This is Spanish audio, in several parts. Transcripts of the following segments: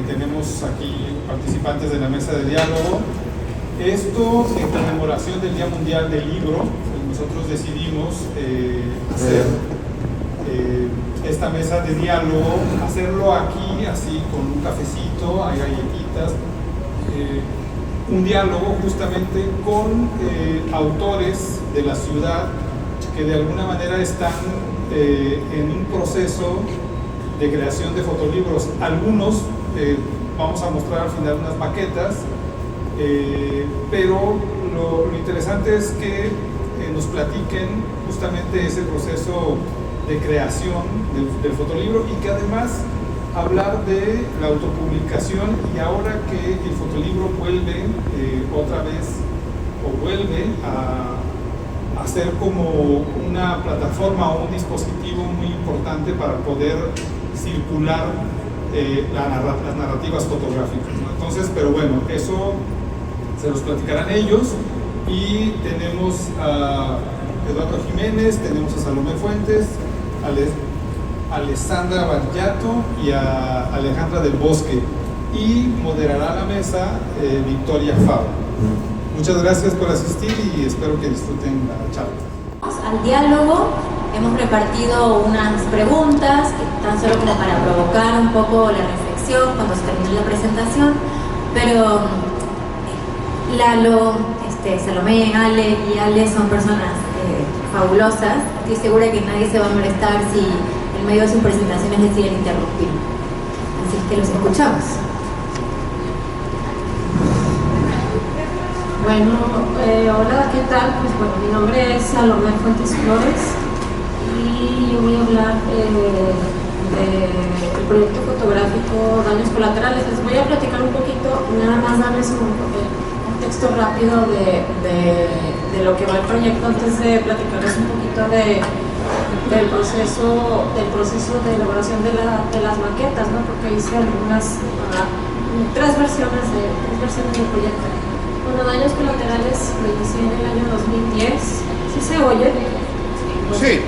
tenemos aquí participantes de la mesa de diálogo. Esto en conmemoración del Día Mundial del Libro, nosotros decidimos hacer esta mesa de diálogo, hacerlo aquí, así con un cafecito, hay galletitas, un diálogo justamente con autores de la ciudad que de alguna manera están en un proceso de creación de fotolibros. Algunos vamos a mostrar al final unas maquetas, pero lo interesante es que nos platiquen justamente ese proceso de creación del fotolibro y que además hablar de la autopublicación, y ahora que el fotolibro vuelve otra vez o vuelve a ser como una plataforma o un dispositivo muy importante para poder circular las narrativas fotográficas, ¿no? Entonces, pero bueno, eso se los platicarán ellos. Y tenemos a Eduardo Jiménez, tenemos a Salomé Fuentes, a Alessandra Barriato y a Alejandra del Bosque, y moderará la mesa Victoria Fava. Muchas gracias por asistir y espero que disfruten la charla. Al diálogo hemos repartido unas preguntas que están solo como para provocar un poco la reflexión cuando se termine la presentación, pero Lalo, Salomé, Ale y Ale son personas fabulosas. Estoy segura que nadie se va a molestar si en medio de sus presentaciones deciden interrumpir. Así es que los escuchamos. Bueno, hola, ¿qué tal? Pues bueno, mi nombre es Salomé Fuentes Flores y yo voy a hablar del proyecto fotográfico Daños Colaterales. Les voy a platicar un poquito, nada más darles un texto rápido de lo que va el proyecto antes de platicarles un poquito del proceso de elaboración de las maquetas, ¿no? Porque hice tres versiones del proyecto. Bueno, Daños Colaterales lo inicié en el año 2010. ¿Sí se oye? Sí.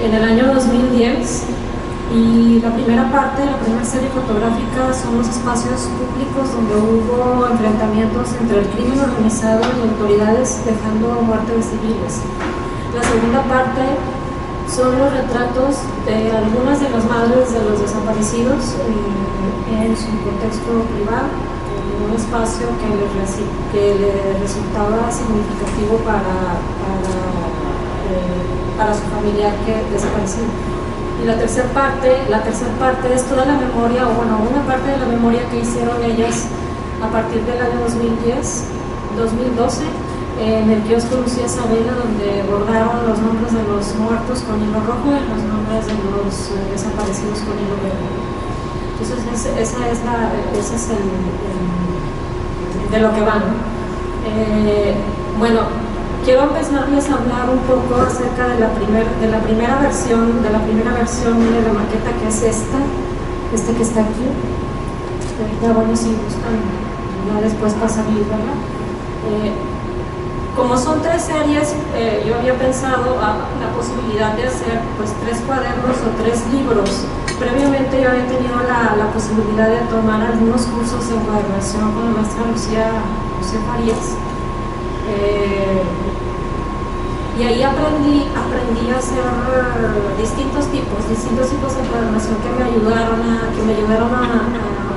En el año 2010. Y la primera parte, la primera serie fotográfica son los espacios públicos donde hubo enfrentamientos entre el crimen organizado y autoridades, dejando muerte de civiles. La segunda parte son los retratos de algunas de las madres de los desaparecidos en su contexto privado, en un espacio que les resultaba significativo para su familiar que desaparecido. Y la tercera parte es toda la memoria, o bueno, una parte de la memoria que hicieron ellas a partir del año 2012, en el kiosco Lucía Sabela, donde bordaron los nombres de los muertos con hilo rojo y los nombres de los desaparecidos con hilo verde. Entonces, ese es el de lo que van. Bueno, quiero empezarles a hablar un poco acerca de la primera versión de la maqueta, que es esta que está aquí. Ahorita, bueno, si buscan, ya después pasa a ¿verdad? Como son tres series, yo había pensado la posibilidad de hacer pues 3 cuadernos o 3 libros. Previamente yo había tenido la posibilidad de tomar algunos cursos de encuadernación con la maestra Lucía Farías. Y ahí aprendí a hacer distintos tipos de encuadernación que me ayudaron a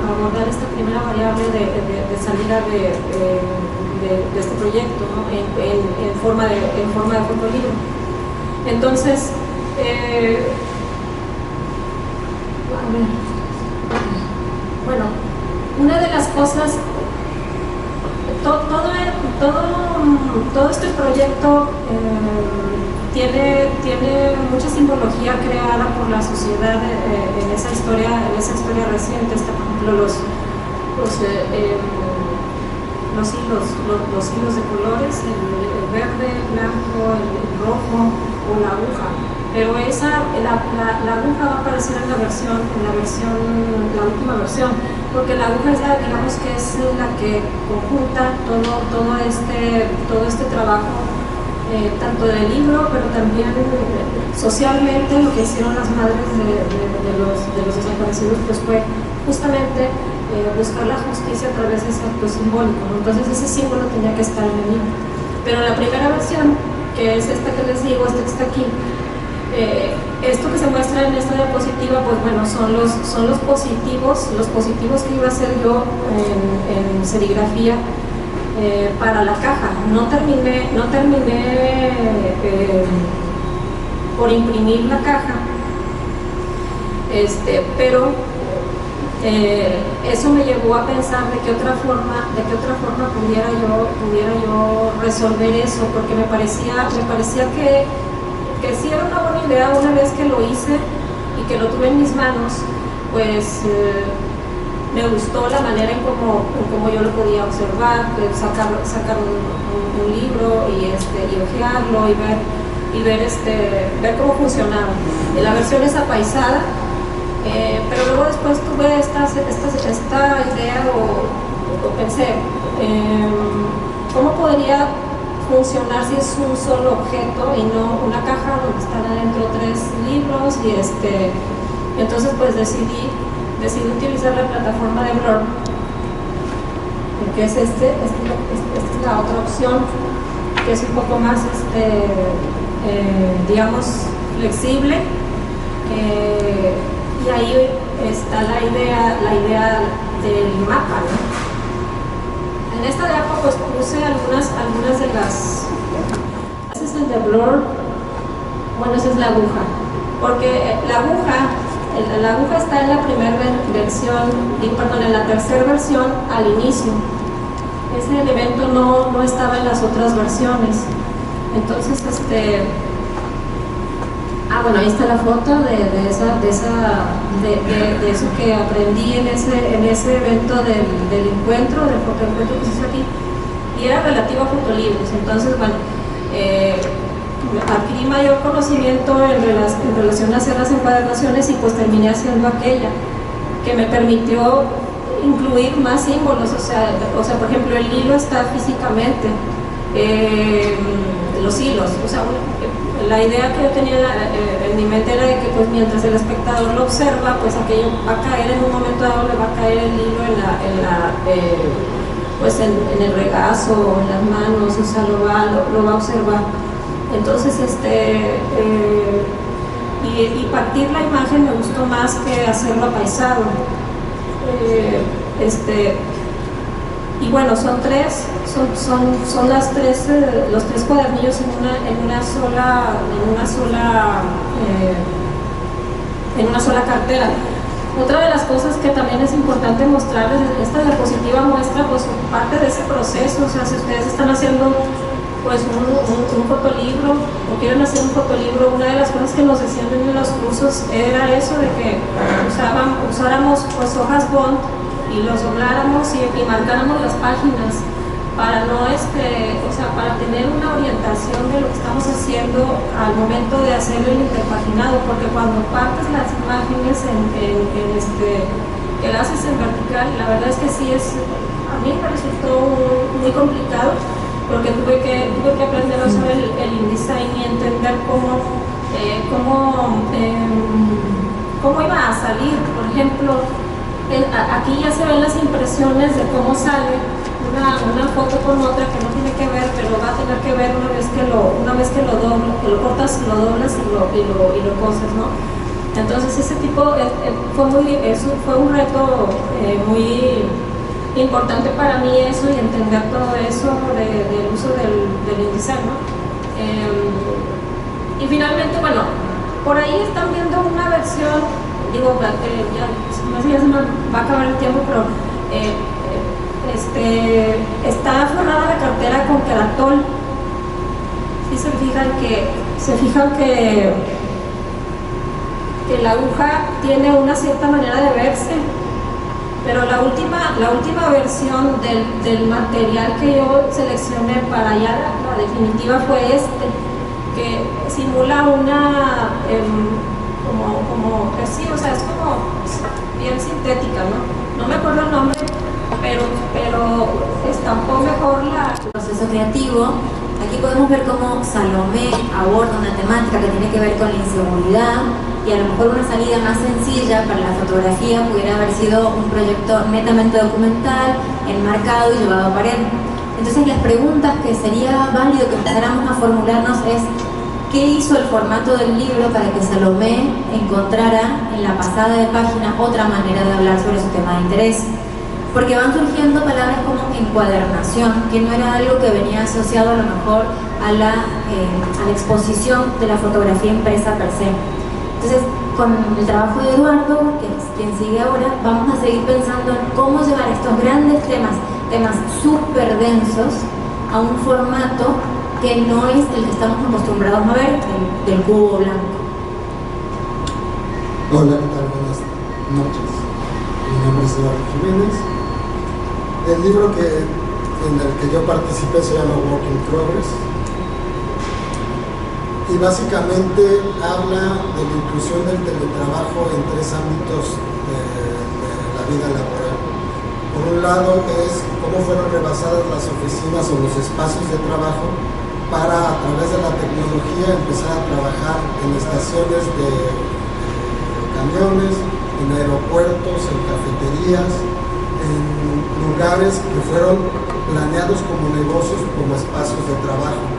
abordar esta primera variable de salida de este proyecto, ¿no? en forma de fotolibro. Entonces, bueno, una de las cosas, todo este proyecto tiene mucha simbología creada por la sociedad en esa historia reciente. Por ejemplo, los hilos de colores, el verde, el blanco, el rojo o la aguja. Pero la aguja va a aparecer en la última versión, porque la aguja es digamos que es la que conjunta todo este trabajo, tanto del libro, pero también socialmente lo que hicieron las madres de los desaparecidos pues fue justamente buscar la justicia a través de ese acto simbólico, ¿no? Entonces ese símbolo tenía que estar en el libro. Pero en la primera versión, que es esta que les digo, esta que está aquí, esto que se muestra en esta diapositiva, pues bueno, son los positivos que iba a hacer yo en serigrafía para la caja. No terminé por imprimir la caja, pero eso me llevó a pensar de qué otra forma pudiera yo resolver eso, porque me parecía que sí era una buena idea una vez que lo hice y que lo tuve en mis manos, pues me gustó la manera en cómo yo lo podía observar, sacar un libro y hojearlo y ver cómo funcionaba. La versión es apaisada, pero luego después tuve esta idea o pensé, ¿cómo podría funcionar si es un solo objeto y no una caja donde están adentro 3 libros? Y entonces pues decidí utilizar la plataforma de Blur, que es esta es la otra opción, que es un poco más digamos flexible, y ahí está la idea del mapa, ¿no? En esta diapo pues puse algunas de las. Ese es el de Blur. Bueno, esa es la aguja, porque la aguja está en la primera versión, en la tercera versión al inicio. Ese elemento no estaba en las otras versiones. Entonces, bueno, ahí está la foto de eso que aprendí en ese evento del encuentro, del fotoencuentro que se hizo aquí, y era relativo a fotolibros. Entonces, bueno, adquirí mayor conocimiento en relación a hacer las encuadernaciones y pues terminé haciendo aquella, que me permitió incluir más símbolos, o sea, por ejemplo, el hilo está físicamente, los hilos, o sea, la idea que yo tenía en mi mente era de que pues mientras el espectador lo observa, pues aquello va a caer en un momento dado, le va a caer el hilo en el regazo, en las manos, o sea, lo va a observar. Entonces, y partir la imagen me gustó más que hacerlo apaisado. Y bueno, son los 3 cuadernillos en una sola cartera. Otra de las cosas que también es importante mostrarles, esta diapositiva muestra pues parte de ese proceso. O sea, si ustedes están haciendo pues un fotolibro o quieren hacer un fotolibro, una de las cosas que nos decían en los cursos era eso de que usáramos pues hojas bond y los dobláramos y marcáramos las páginas para para tener una orientación de lo que estamos haciendo al momento de hacer el interpaginado, porque cuando partes las imágenes que las haces en vertical, la verdad es que sí a mí me resultó muy complicado, porque tuve que aprender a usar el InDesign y entender cómo iba a salir. Por ejemplo, aquí ya se ven las impresiones de cómo sale una foto con otra, que no tiene que ver, pero va a tener que ver una vez que lo cortas, lo doblas y lo coses, ¿no? Entonces ese tipo fue un reto muy importante para mí, eso, y entender todo eso del uso del InDesign, ¿no? Y finalmente, bueno, por ahí están viendo una versión, digo, ya se me va a acabar el tiempo, pero está forrada la cartera con Keratol. Y se fijan que la aguja tiene una cierta manera de verse, pero la última versión del material que yo seleccioné para ya la definitiva fue que simula una como que sí, o sea, es como bien sintética, ¿no? No me acuerdo el nombre, pero estampó mejor el proceso creativo, Aquí podemos ver cómo Salomé aborda una temática que tiene que ver con la inseguridad, y a lo mejor una salida más sencilla para la fotografía pudiera haber sido un proyecto netamente documental, enmarcado y llevado a pared. Entonces las preguntas que sería válido que empezáramos a formularnos es: ¿qué hizo el formato del libro para que Salomé encontrara en la pasada de página otra manera de hablar sobre su tema de interés? Porque van surgiendo palabras como encuadernación, que no era algo que venía asociado a lo mejor a la exposición de la fotografía impresa per se. Entonces, con el trabajo de Eduardo, que es quien sigue ahora, vamos a seguir pensando en cómo llevar estos grandes temas súper densos, a un formato que no es el que estamos acostumbrados a ver, del cubo blanco. Hola, ¿qué tal? Buenas noches. Mi nombre es Eduardo Jiménez. El libro en el que yo participé se llama Work in Progress, y básicamente habla de la inclusión del teletrabajo en 3 ámbitos de la vida laboral. Por un lado es cómo fueron rebasadas las oficinas o los espacios de trabajo para, a través de la tecnología, empezar a trabajar en estaciones de camiones, en aeropuertos, en cafeterías, en lugares que fueron planeados como negocios, como espacios de trabajo.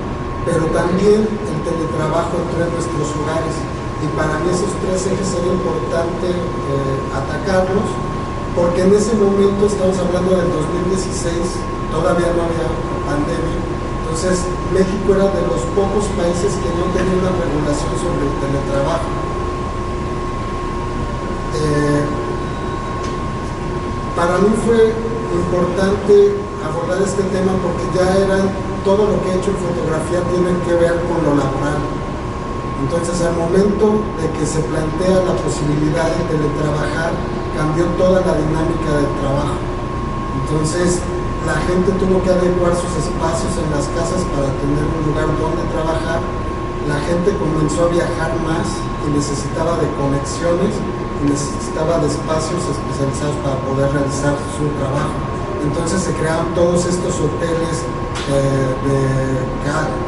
Pero también el teletrabajo entró en nuestros hogares, y para mí esos 3 ejes era importante atacarlos, porque en ese momento, estamos hablando del 2016, todavía no había pandemia. Entonces México era de los pocos países que no tenía una regulación sobre el teletrabajo. Para mí fue importante abordar este tema porque ya todo lo que he hecho en fotografía tiene que ver con lo laboral. Entonces, al momento de que se plantea la posibilidad de teletrabajar, cambió toda la dinámica del trabajo. Entonces, la gente tuvo que adecuar sus espacios en las casas para tener un lugar donde trabajar. La gente comenzó a viajar más y necesitaba de conexiones y necesitaba de espacios especializados para poder realizar su trabajo. Entonces se crearon todos estos hoteles de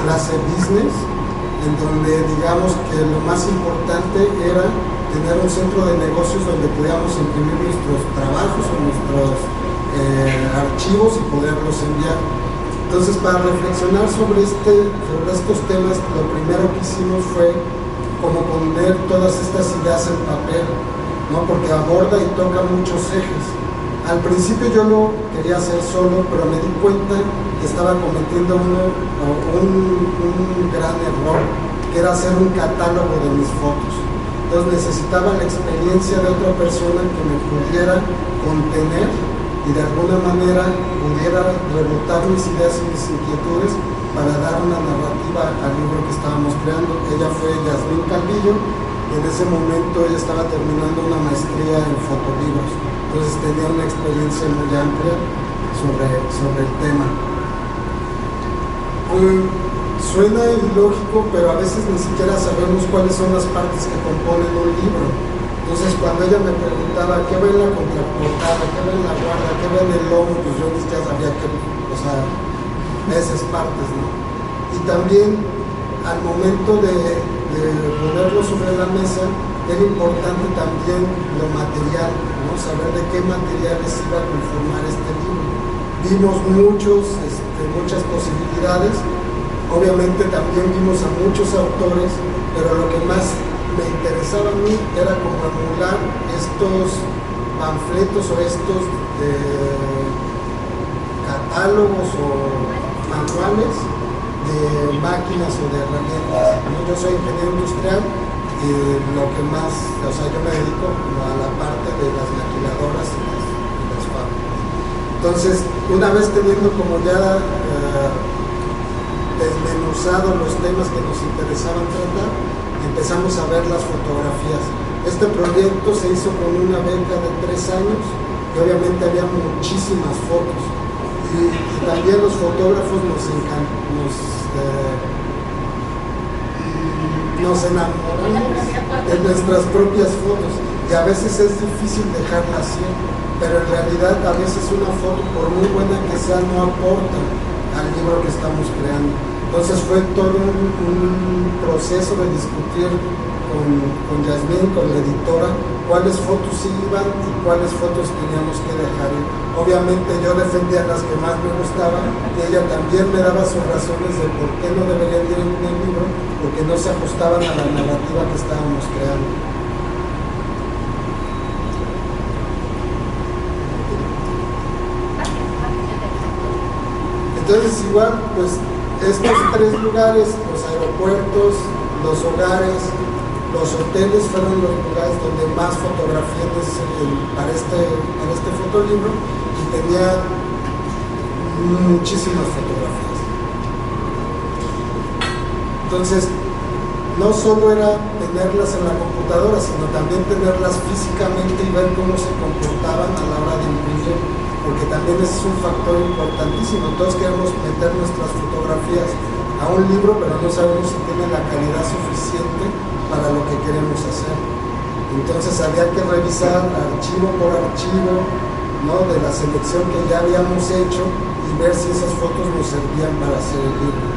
clase business, en donde digamos que lo más importante era tener un centro de negocios donde pudiéramos imprimir nuestros trabajos o nuestros archivos y poderlos enviar. Entonces, para reflexionar sobre estos temas, lo primero que hicimos fue como poner todas estas ideas en papel, ¿no? Porque aborda y toca muchos ejes. Al principio yo lo quería hacer solo, pero me di cuenta que estaba cometiendo un gran error, que era hacer un catálogo de mis fotos. Entonces necesitaba la experiencia de otra persona que me pudiera contener y de alguna manera pudiera rebotar mis ideas y mis inquietudes para dar una narrativa al libro que estábamos creando. Ella fue Yasmín Calvillo, y en ese momento ella estaba terminando una maestría en fotolibros. Entonces tenía una experiencia muy amplia sobre el tema. Suena ilógico, pero a veces ni siquiera sabemos cuáles son las partes que componen un libro. Entonces cuando ella me preguntaba qué va en la contraportada, qué va en la guarda, qué va en el lomo, pues yo ni siquiera sabía esas partes, ¿no? Y también al momento de ponerlo sobre la mesa, era importante también lo material, ¿no? Saber de qué materiales iba a conformar este libro. Vimos muchas posibilidades, obviamente también vimos a muchos autores, pero lo que más me interesaba a mí era como emular estos panfletos o estos catálogos o manuales de máquinas o de herramientas, ¿no? Yo soy ingeniero industrial y lo que más, yo me dedico a la parte de las maquiladoras y las fábricas. Entonces, una vez teniendo como ya desmenuzado los temas que nos interesaban tratar, empezamos a ver las fotografías. Este proyecto se hizo con una beca de 3 años y obviamente había muchísimas fotos. Y también los fotógrafos nos enamoramos de nuestras propias fotos, y a veces es difícil dejarlas así, pero en realidad a veces una foto, por muy buena que sea, no aporta al libro que estamos creando. Entonces fue todo un proceso de discutir con Yasmín, con la editora, cuáles fotos iban y cuáles fotos teníamos que dejar ir. Obviamente yo defendía las que más me gustaban y ella también me daba sus razones de por qué no deberían ir en el libro, porque no se ajustaban a la narrativa que estábamos creando. Entonces igual, pues estos tres lugares, los aeropuertos, los hogares, los hoteles fueron los lugares donde más fotografías para este fotolibro, y tenía muchísimas fotografías. Entonces, no solo era tenerlas en la computadora, sino también tenerlas físicamente y ver cómo se comportaban a la hora de imprimir, porque también ese es un factor importantísimo. Todos queremos meter nuestras fotografías a un libro, pero no sabemos si tiene la calidad suficiente para lo que queremos hacer. Entonces había que revisar archivo por archivo, ¿no?, de la selección que ya habíamos hecho y ver si esas fotos nos servían para hacer el libro.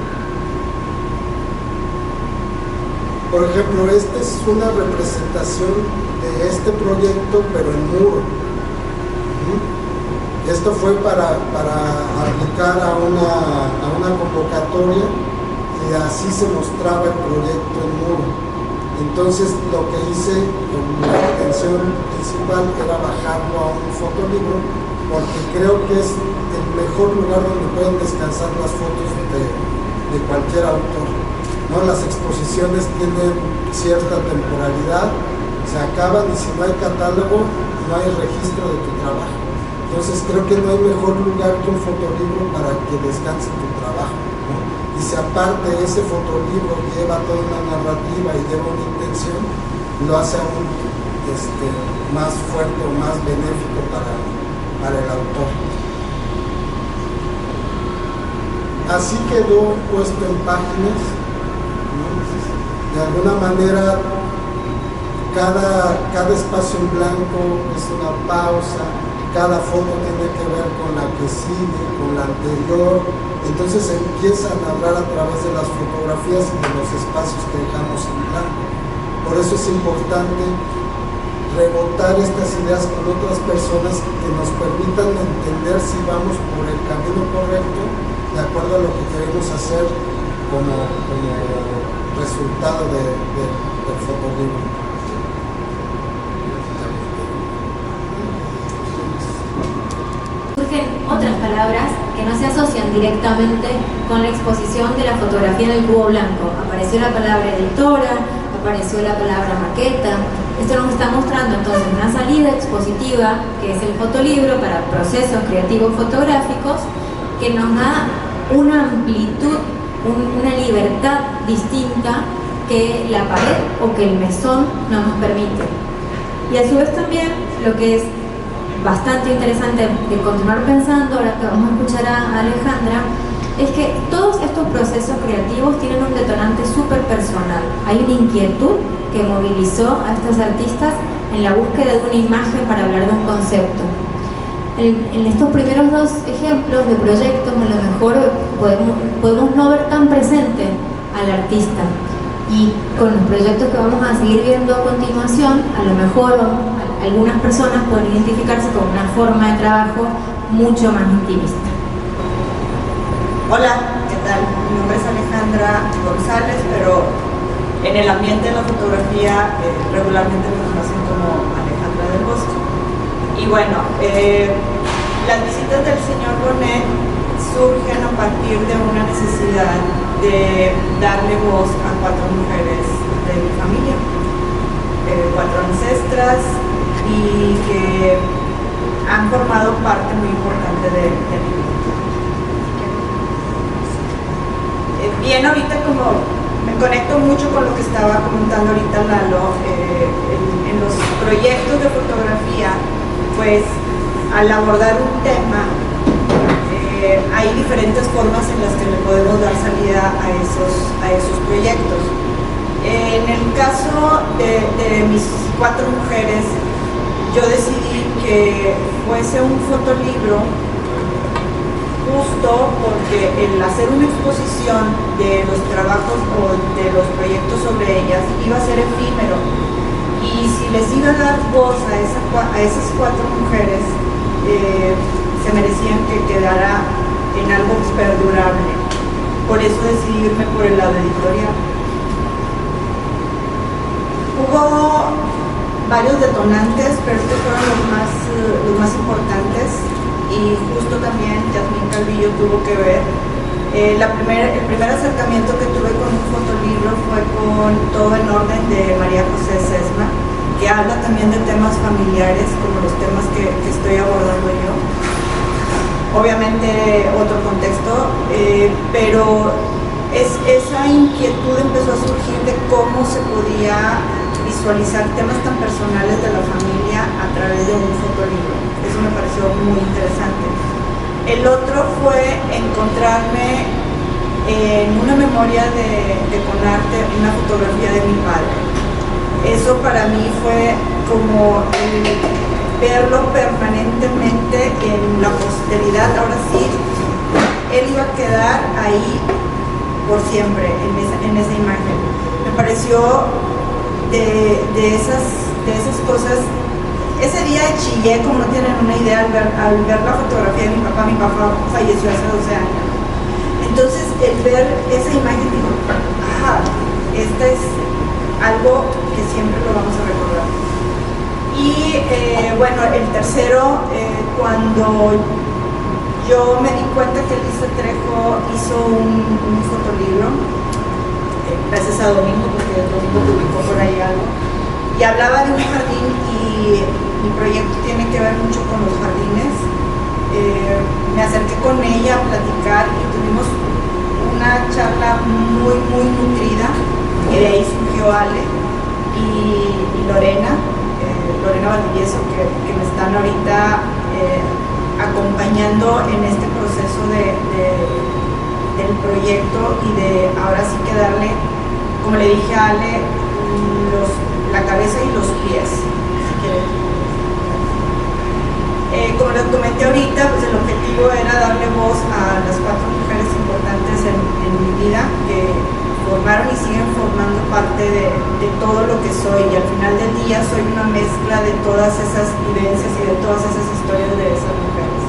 Por ejemplo, esta es una representación de este proyecto, pero en muro. Esto fue para aplicar a una convocatoria, y así se mostraba el proyecto en muro. Entonces lo que hice con la intención principal era bajarlo a un fotolibro, porque creo que es el mejor lugar donde pueden descansar las fotos de cualquier autor, ¿no? Las exposiciones tienen cierta temporalidad, se acaban, y si no hay catálogo, no hay registro de tu trabajo. Entonces creo que no hay mejor lugar que un fotolibro para que descanse tu trabajo, ¿no? Y si aparte ese fotolibro lleva toda una narrativa y lleva una intención, lo hace aún más fuerte o más benéfico para el autor. Así quedó puesto en páginas, ¿no? De alguna manera cada espacio en blanco es una pausa, cada foto tiene que ver con la que sigue, con la anterior. Entonces empiezan a hablar a través de las fotografías y de los espacios que dejamos en blanco. Por eso es importante rebotar estas ideas con otras personas que nos permitan entender si vamos por el camino correcto, de acuerdo a lo que queremos hacer como resultado del fotolibro. Surgen otras palabras que no se asocian directamente con la exposición de la fotografía en el cubo blanco. Apareció la palabra editora, apareció la palabra maqueta. Esto nos está mostrando entonces una salida expositiva, que es el fotolibro para procesos creativos fotográficos, que nos da una amplitud, una libertad distinta que la pared o que el mesón no nos permite. Y a su vez también lo que es bastante interesante de continuar pensando, ahora que vamos a escuchar a Alejandra, es que todos estos procesos creativos tienen un detonante súper personal. Hay una inquietud que movilizó a estos artistas en la búsqueda de una imagen para hablar de un concepto. En estos primeros dos ejemplos de proyectos, a lo mejor podemos no ver tan presente al artista, y con los proyectos que vamos a seguir viendo a continuación, a lo mejor algunas personas pueden identificarse con una forma de trabajo mucho más intimista. Hola, ¿qué tal? Mi nombre es Alejandra González, pero en el ambiente de la fotografía regularmente me conocen como Alejandra del Bosque. Y bueno, las visitas del señor Bonet surgen a partir de una necesidad de darle voz a 4 mujeres de mi familia, 4 ancestras, y que han formado parte muy importante de mi vida. Bien, ahorita como me conecto mucho con lo que estaba comentando ahorita Lalo, en los proyectos de fotografía, pues al abordar un tema, hay diferentes formas en las que le podemos dar salida a esos proyectos. En el caso de mis 4 mujeres, yo decidí que fuese un fotolibro justo porque el hacer una exposición de los trabajos o de los proyectos sobre ellas iba a ser efímero, y si les iba a dar voz a esas 4 mujeres, se merecían que quedara en algo perdurable. Por eso decidí irme por el lado editorial. Hubo varios detonantes, pero estos fueron los más importantes, y justo también Yasmín Calvillo tuvo que ver. El primer acercamiento que tuve con un fotolibro fue con Todo en Orden de María José Sesma, que habla también de temas familiares como los temas que estoy abordando yo. Obviamente otro contexto, pero esa inquietud empezó a surgir de cómo se podía visualizar temas tan personales de la familia a través de un fotolibro. Eso me pareció muy interesante. El otro fue encontrarme en una memoria de Conarte, una fotografía de mi padre. Eso para mí fue como verlo permanentemente en la posteridad. Ahora sí, él iba a quedar ahí por siempre, en esa imagen. Me pareció de esas cosas. Ese día chillé, como no tienen una idea, al ver la fotografía de mi papá. Mi papá falleció hace 12 años. Entonces, el ver esa imagen, digo, esta es algo que siempre lo vamos a recordar. Y bueno, el tercero, cuando yo me di cuenta que Elisa Trejo hizo un fotolibro, gracias a Domingo, porque Domingo publicó por ahí algo, y hablaba de un jardín, y mi proyecto tiene que ver mucho con los jardines. Me acerqué con ella a platicar y tuvimos una charla muy, muy nutrida, y de ahí surgió Ale y Lorena Valdivieso, que me están ahorita acompañando en este proceso del proyecto, y de ahora sí que darle, como le dije a Ale, la cabeza y los pies, si quieren. Como les comenté ahorita, pues el objetivo era darle voz a las 4 mujeres importantes en mi vida, que formaron y siguen formando parte de todo lo que soy, y al final del día soy una mezcla de todas esas vivencias y de todas esas historias de esas mujeres.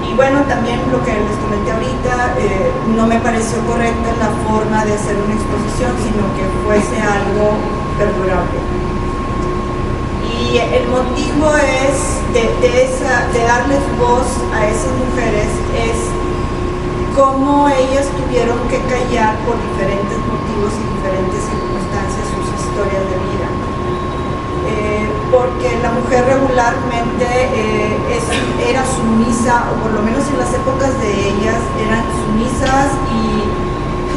Y bueno, también lo que les comenté ahorita, no me pareció correcta la forma de hacer una exposición, sino que fuese algo perdurable. Y el motivo es de darles voz a esas mujeres, es cómo ellas tuvieron que callar por diferentes motivos y diferentes circunstancias sus historias de vida. Porque la mujer regularmente era sumisa, o por lo menos en las épocas de ellas eran sumisas, y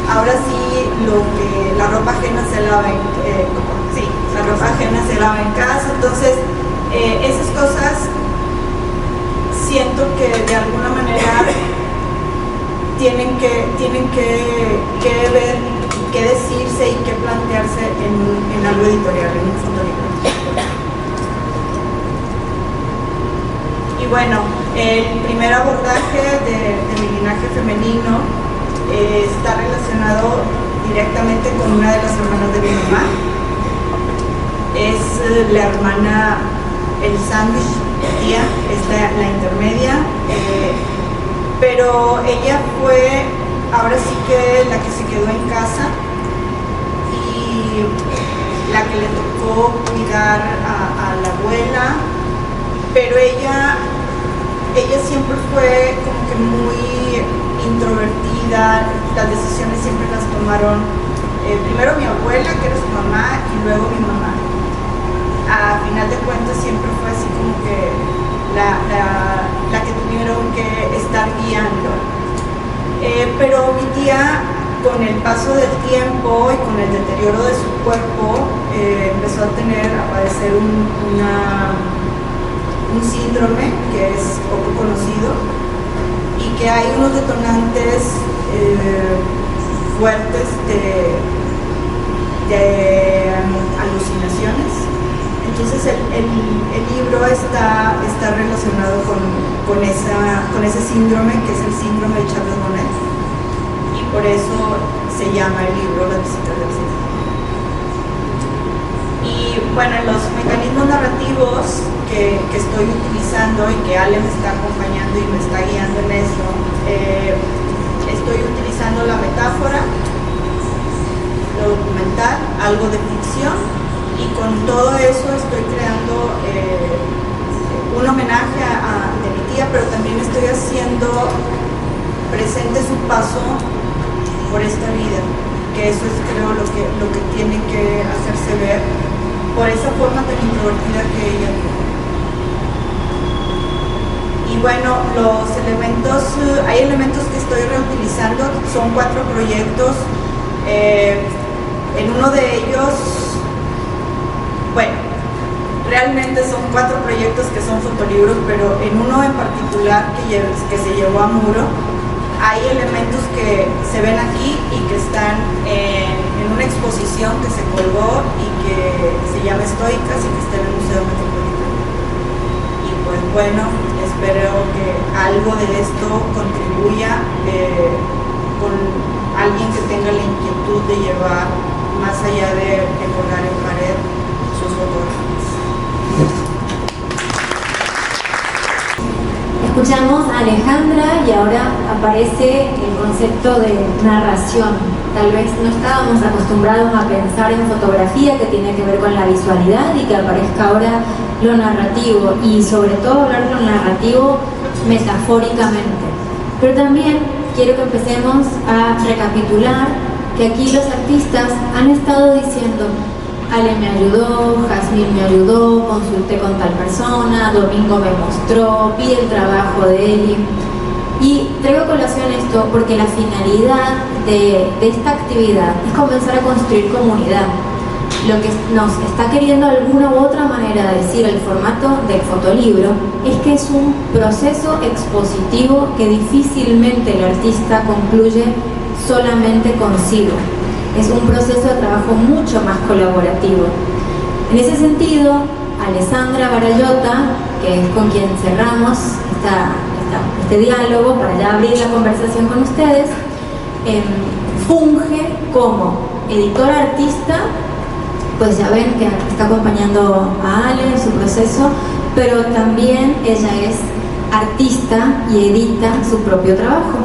ahora sí la ropa ajena se lava en casa. Entonces esas cosas siento que de alguna manera tienen que ver, que decirse y que plantearse en algo editorial, en un fotolibro. Y bueno, el primer abordaje de mi linaje femenino está relacionado directamente con una de las hermanas de mi mamá. Es la hermana El Sándwich, tía, es la intermedia, pero ella fue ahora sí que la que se quedó en casa y la que le tocó cuidar a la abuela, pero ella siempre fue como que muy introvertida. Las decisiones siempre las tomaron primero mi abuela, que era su mamá, y luego mi mamá. A final de cuentas siempre fue así como que la que tuvieron que estar guiando. Pero mi tía, con el paso del tiempo y con el deterioro de su cuerpo, empezó a padecer un síndrome que es poco conocido, y que hay unos detonantes fuertes de alucinaciones. Entonces el libro está relacionado con ese síndrome, que es el síndrome de Charles Bonnet, y por eso se llama el libro La visita del síndrome. Y bueno, los mecanismos narrativos que estoy utilizando y que Ale me está acompañando y me está guiando en eso, estoy utilizando la metáfora, lo documental, algo de ficción, y con todo eso estoy creando un homenaje de mi tía, pero también estoy haciendo presente su paso por esta vida, que eso es, creo, lo que tiene que hacerse ver por esa forma tan introvertida que ella tuvo. Y bueno, hay elementos que estoy reutilizando, son 4 proyectos. En uno de ellos, bueno, realmente son 4 proyectos que son fotolibros, pero en uno en particular que se llevó a muro, hay elementos que se ven aquí y que están en una exposición que se colgó y que se llama Estoicas y que está en el Museo Metropolitano. Y pues bueno, espero que algo de esto contribuya con alguien que tenga la inquietud de llevar más allá de colgar en pared sus fotografías. Escuchamos a Alejandra y ahora aparece el concepto de narración. Tal vez no estábamos acostumbrados a pensar en fotografía, que tiene que ver con la visualidad, y que aparezca ahora lo narrativo, y sobre todo hablar de lo narrativo metafóricamente. Pero también quiero que empecemos a recapitular que aquí los artistas han estado diciendo: Ale me ayudó, Jazmín me ayudó, consulté con tal persona, Domingo me mostró, vi el trabajo de Eli. Y traigo a colación esto porque la finalidad de esta actividad es comenzar a construir comunidad. Lo que nos está queriendo de alguna u otra manera decir el formato del fotolibro es que es un proceso expositivo que difícilmente el artista concluye solamente consigo. Es un proceso de trabajo mucho más colaborativo. En ese sentido, Alessandra Barayota, que es con quien cerramos este diálogo para ya abrir la conversación con ustedes, funge como editora artista, pues ya ven que está acompañando a Ale en su proceso, pero también ella es artista y edita su propio trabajo.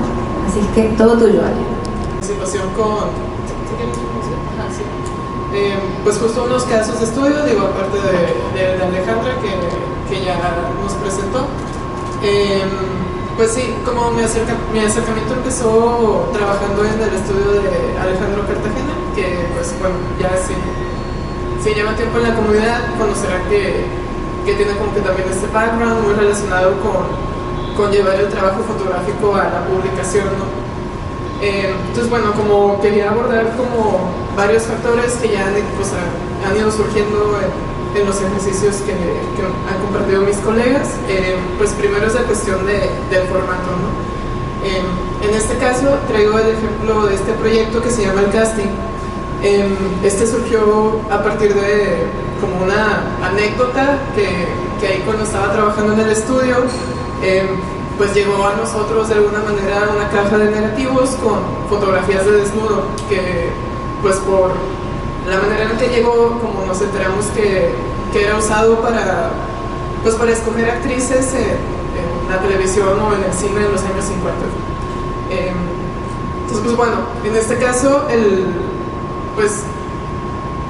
Así es que todo tuyo, Ale. Situación pues justo unos casos de estudio, digo, aparte de Alejandra que ya nos presentó. Pues sí, como mi acercamiento empezó trabajando en el estudio de Alejandro Cartagena, que pues bueno, ya si lleva tiempo en la comunidad conocerá que tiene como que también este background muy relacionado con llevar el trabajo fotográfico a la publicación, ¿no? Entonces bueno, como quería abordar como varios factores que ya han ido surgiendo en los ejercicios que han compartido mis colegas, pues primero es la cuestión del formato, ¿no? En este caso traigo el ejemplo de este proyecto que se llama El Casting. Este surgió a partir de como una anécdota que ahí cuando estaba trabajando en el estudio, pues llegó a nosotros de alguna manera una caja de negativos con fotografías de desnudo, que pues por la manera en que llegó, como nos enteramos que era usado para escoger actrices en la televisión o en el cine en los años 50. Entonces pues bueno, en este caso pues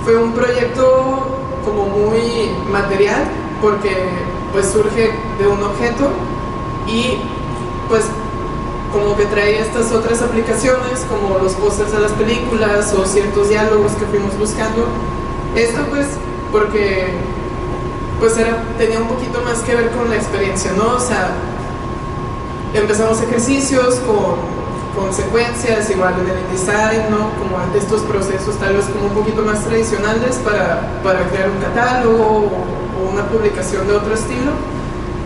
fue un proyecto como muy material, porque pues surge de un objeto y pues como que trae estas otras aplicaciones como los pósters de las películas o ciertos diálogos que fuimos buscando. Esto pues porque pues tenía un poquito más que ver con la experiencia, ¿no? O sea, empezamos ejercicios con secuencias, igual en el InDesign, ¿no? Como estos procesos tal vez como un poquito más tradicionales para crear un catálogo o una publicación de otro estilo,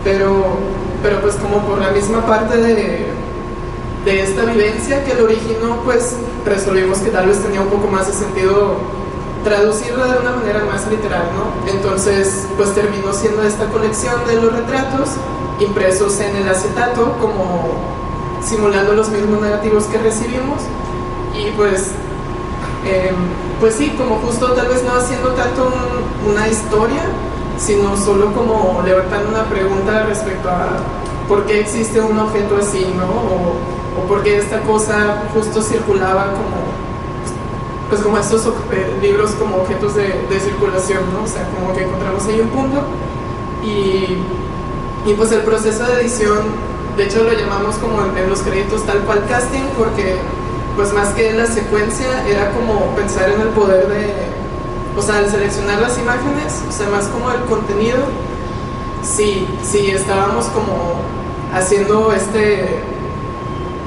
pero pues como por la misma parte de esta vivencia que lo originó, pues resolvimos que tal vez tenía un poco más de sentido traducirlo de una manera más literal, ¿no? Entonces, pues terminó siendo esta colección de los retratos impresos en el acetato, como simulando los mismos negativos que recibimos, y pues sí, como justo tal vez no haciendo tanto una historia, sino solo como levantando una pregunta respecto a por qué existe un objeto así, ¿no? O por qué esta cosa justo circulaba como estos libros como objetos de circulación, ¿no? O sea, como que encontramos ahí un punto, y pues el proceso de edición, de hecho lo llamamos como en los créditos tal cual casting, porque pues más que la secuencia era como pensar en el poder o sea, al seleccionar las imágenes, o sea, más como el contenido, si estábamos como haciendo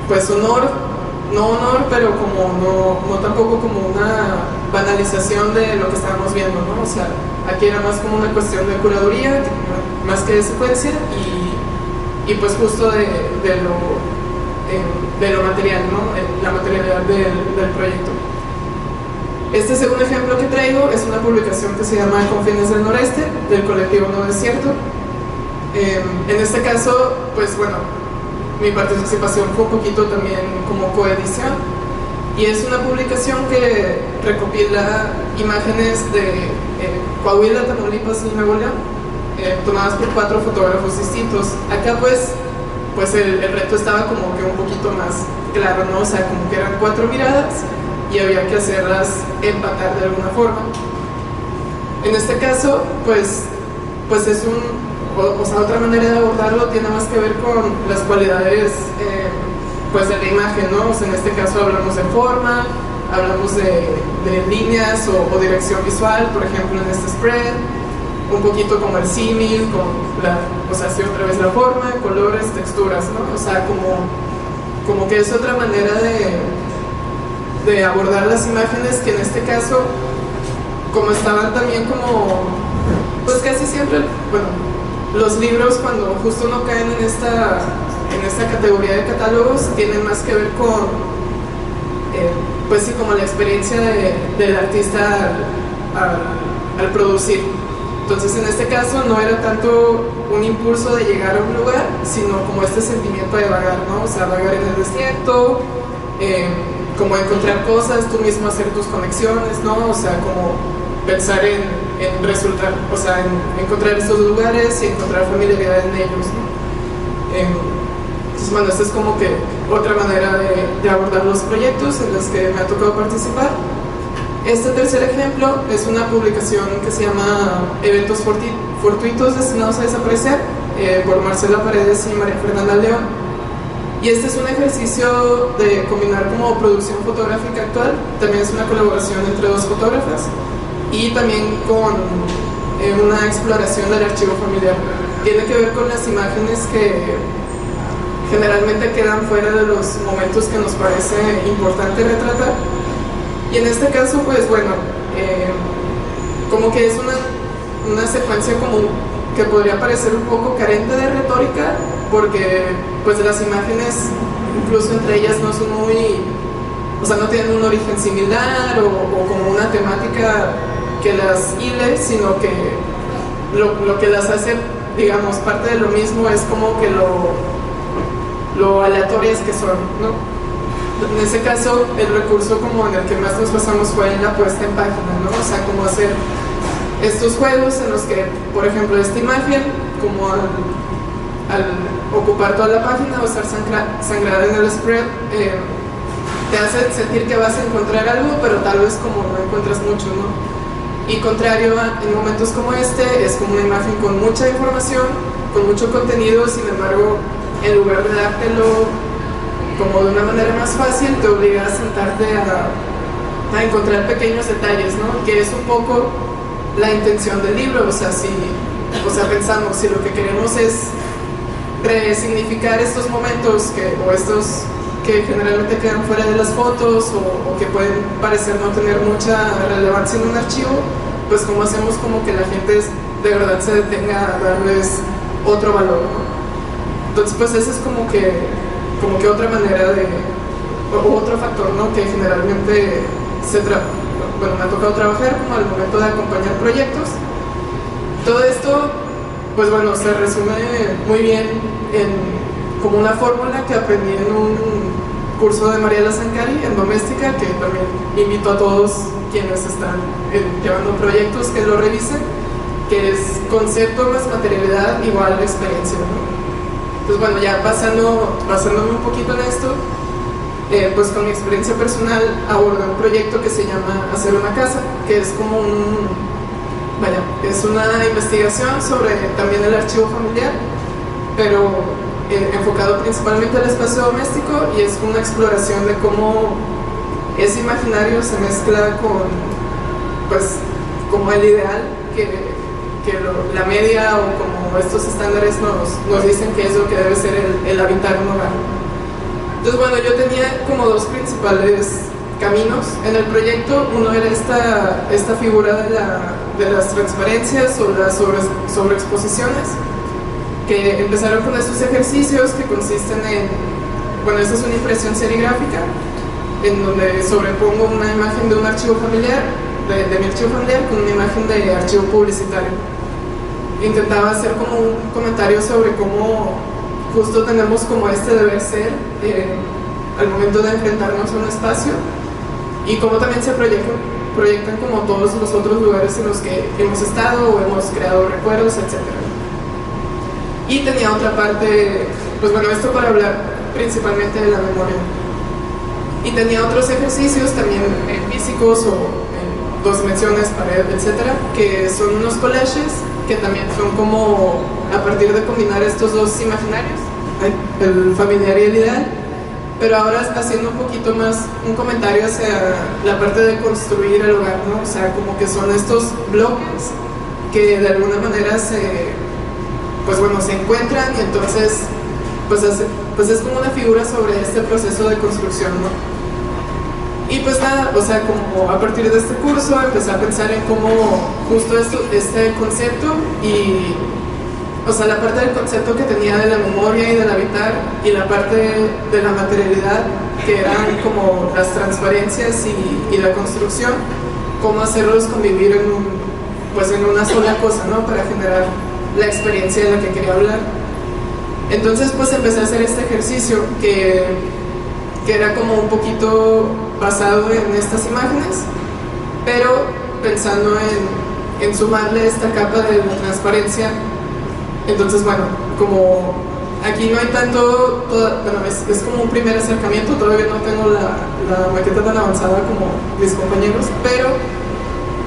pues no honor, pero como no tampoco como una banalización de lo que estábamos viendo, ¿no? O sea, aquí era más como una cuestión de curaduría, más que de secuencia, y pues justo de lo material, ¿no? La materialidad del proyecto. Este segundo ejemplo que traigo es una publicación que se llama Confines del Noreste, del colectivo No Desierto. En este caso, pues bueno, mi participación fue un poquito también como coedición, y es una publicación que recopila imágenes de Coahuila, Tamaulipas y Nuevo León, tomadas por 4 fotógrafos distintos. Acá pues el reto estaba como que un poquito más claro, ¿no? O sea, como que eran 4 miradas y había que hacerlas empatar de alguna forma. En este caso, pues es otra manera de abordarlo tiene más que ver con las cualidades pues de la imagen, ¿no? O sea, en este caso hablamos de forma, hablamos de líneas o dirección visual, por ejemplo en este spread, un poquito como el símil, o sea, sí, otra vez la forma, colores, texturas, ¿no? O sea, como que es otra manera de abordar las imágenes, que en este caso, como estaban también como, pues casi siempre, bueno, los libros cuando justo no caen en esta categoría de catálogos tienen más que ver con, pues sí, como la experiencia del artista al producir. Entonces en este caso no era tanto un impulso de llegar a un lugar, sino como este sentimiento de vagar, ¿no? O sea, vagar en el desierto, como encontrar cosas, tú mismo hacer tus conexiones, ¿no? O sea, como pensar en resultar, o sea, en encontrar estos lugares y encontrar familiaridad en ellos, ¿no? Entonces, bueno, esta es como que otra manera de abordar los proyectos en los que me ha tocado participar. Este tercer ejemplo es una publicación que se llama Eventos Fortuitos Destinados a Desaparecer, por Marcela Paredes y María Fernanda León. Y este es un ejercicio de combinar como producción fotográfica actual, también es una colaboración entre 2 fotógrafas, y también con una exploración del archivo familiar. Tiene que ver con las imágenes que generalmente quedan fuera de los momentos que nos parece importante retratar. Y en este caso, pues bueno, como que es una secuencia como que podría parecer un poco carente de retórica, porque pues las imágenes, incluso entre ellas, no son muy, o sea, no tienen un origen similar o como una temática que las hile, sino que lo que las hace, digamos, parte de lo mismo es como que lo aleatorias que son, ¿no? En ese caso, el recurso como en el que más nos basamos fue en la puesta en página, ¿no? O sea, como hacer estos juegos en los que, por ejemplo, esta imagen, como al ocupar toda la página o estar sangrada en el spread, te hace sentir que vas a encontrar algo, pero tal vez como no encuentras mucho, ¿no? Y contrario en momentos como este, es como una imagen con mucha información, con mucho contenido, sin embargo, en lugar de dártelo como de una manera más fácil, te obliga a sentarte a encontrar pequeños detalles, ¿no? Que es un poco la intención del libro. O sea, pensamos, si lo que queremos es resignificar estos momentos o estos que generalmente quedan fuera de las fotos o que pueden parecer no tener mucha relevancia en un archivo, pues como hacemos como que la gente de verdad se detenga a darles otro valor, ¿no? Entonces pues ese es como que otra manera o otro factor, ¿no? Que generalmente bueno, me ha tocado trabajar como al momento de acompañar proyectos. Todo esto, pues bueno, se resume muy bien en como una fórmula que aprendí en un curso de Mariela Zancari en doméstica, que también invito a todos quienes están llevando proyectos que lo revisen, que es concepto más materialidad igual experiencia, ¿no? Entonces bueno, ya basándome un poquito en esto, pues con mi experiencia personal abordé un proyecto que se llama Hacer una casa, que es como es una investigación sobre también el archivo familiar, pero enfocado principalmente al espacio doméstico, y es una exploración de cómo ese imaginario se mezcla con, pues, como el ideal que la media o como estos estándares nos dicen que es lo que debe ser el habitar un hogar. Entonces bueno, yo tenía como dos principales caminos en el proyecto. Uno era esta figura de las transparencias o las sobreexposiciones, que empezaron con estos ejercicios que consisten en, bueno, esta es una impresión serigráfica en donde sobrepongo una imagen de un archivo familiar, de mi archivo familiar, con una imagen de archivo publicitario. Intentaba hacer como un comentario sobre cómo justo tenemos como este deber ser al momento de enfrentarnos a un espacio, y cómo también se proyectan como todos los otros lugares en los que hemos estado o hemos creado recuerdos, etc. Y tenía otra parte, pues bueno, esto para hablar principalmente de la memoria. Y tenía otros ejercicios también físicos o en 2 dimensiones, pared, etcétera, que son unos collages que también son como a partir de combinar estos dos imaginarios, el familiar y el ideal, pero ahora haciendo un poquito más un comentario hacia la parte de construir el hogar, ¿no? O sea, como que son estos bloques que de alguna manera se encuentran, y entonces pues es como una figura sobre este proceso de construcción, ¿no? Y pues nada, o sea, como a partir de este curso empecé a pensar en cómo justo este concepto y, o sea, la parte del concepto que tenía de la memoria y del habitar, y la parte de la materialidad, que eran como las transparencias y la construcción, cómo hacerlos convivir en una sola cosa, ¿no? Para generar la experiencia de la que quería hablar. Entonces pues empecé a hacer este ejercicio que era como un poquito basado en estas imágenes, pero pensando en sumarle esta capa de transparencia. Entonces bueno, como aquí no hay tanto, bueno, es como un primer acercamiento, todavía no tengo la maqueta tan avanzada como mis compañeros, pero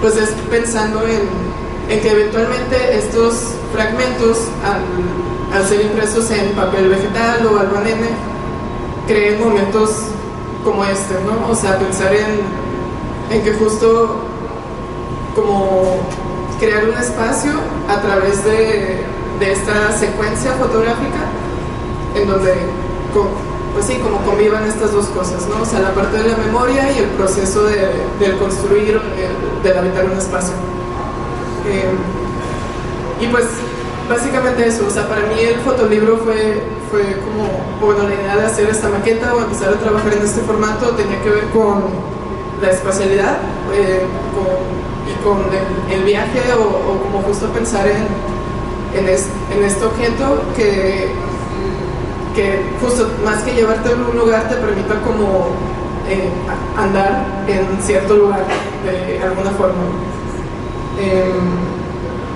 pues es pensando en que eventualmente estos fragmentos, al ser impresos en papel vegetal o albanene, creen momentos como este, ¿no? O sea, pensar en que justo como crear un espacio a través de esta secuencia fotográfica en donde, pues sí, como convivan estas dos cosas, ¿no? O sea, la parte de la memoria y el proceso del construir, del habitar un espacio. Y pues básicamente eso, o sea, para mí el fotolibro fue como, bueno, la idea de hacer esta maqueta o empezar a trabajar en este formato tenía que ver con la espacialidad y con el viaje o como justo pensar en este objeto que justo más que llevarte a un lugar te permita como andar en cierto lugar de alguna forma.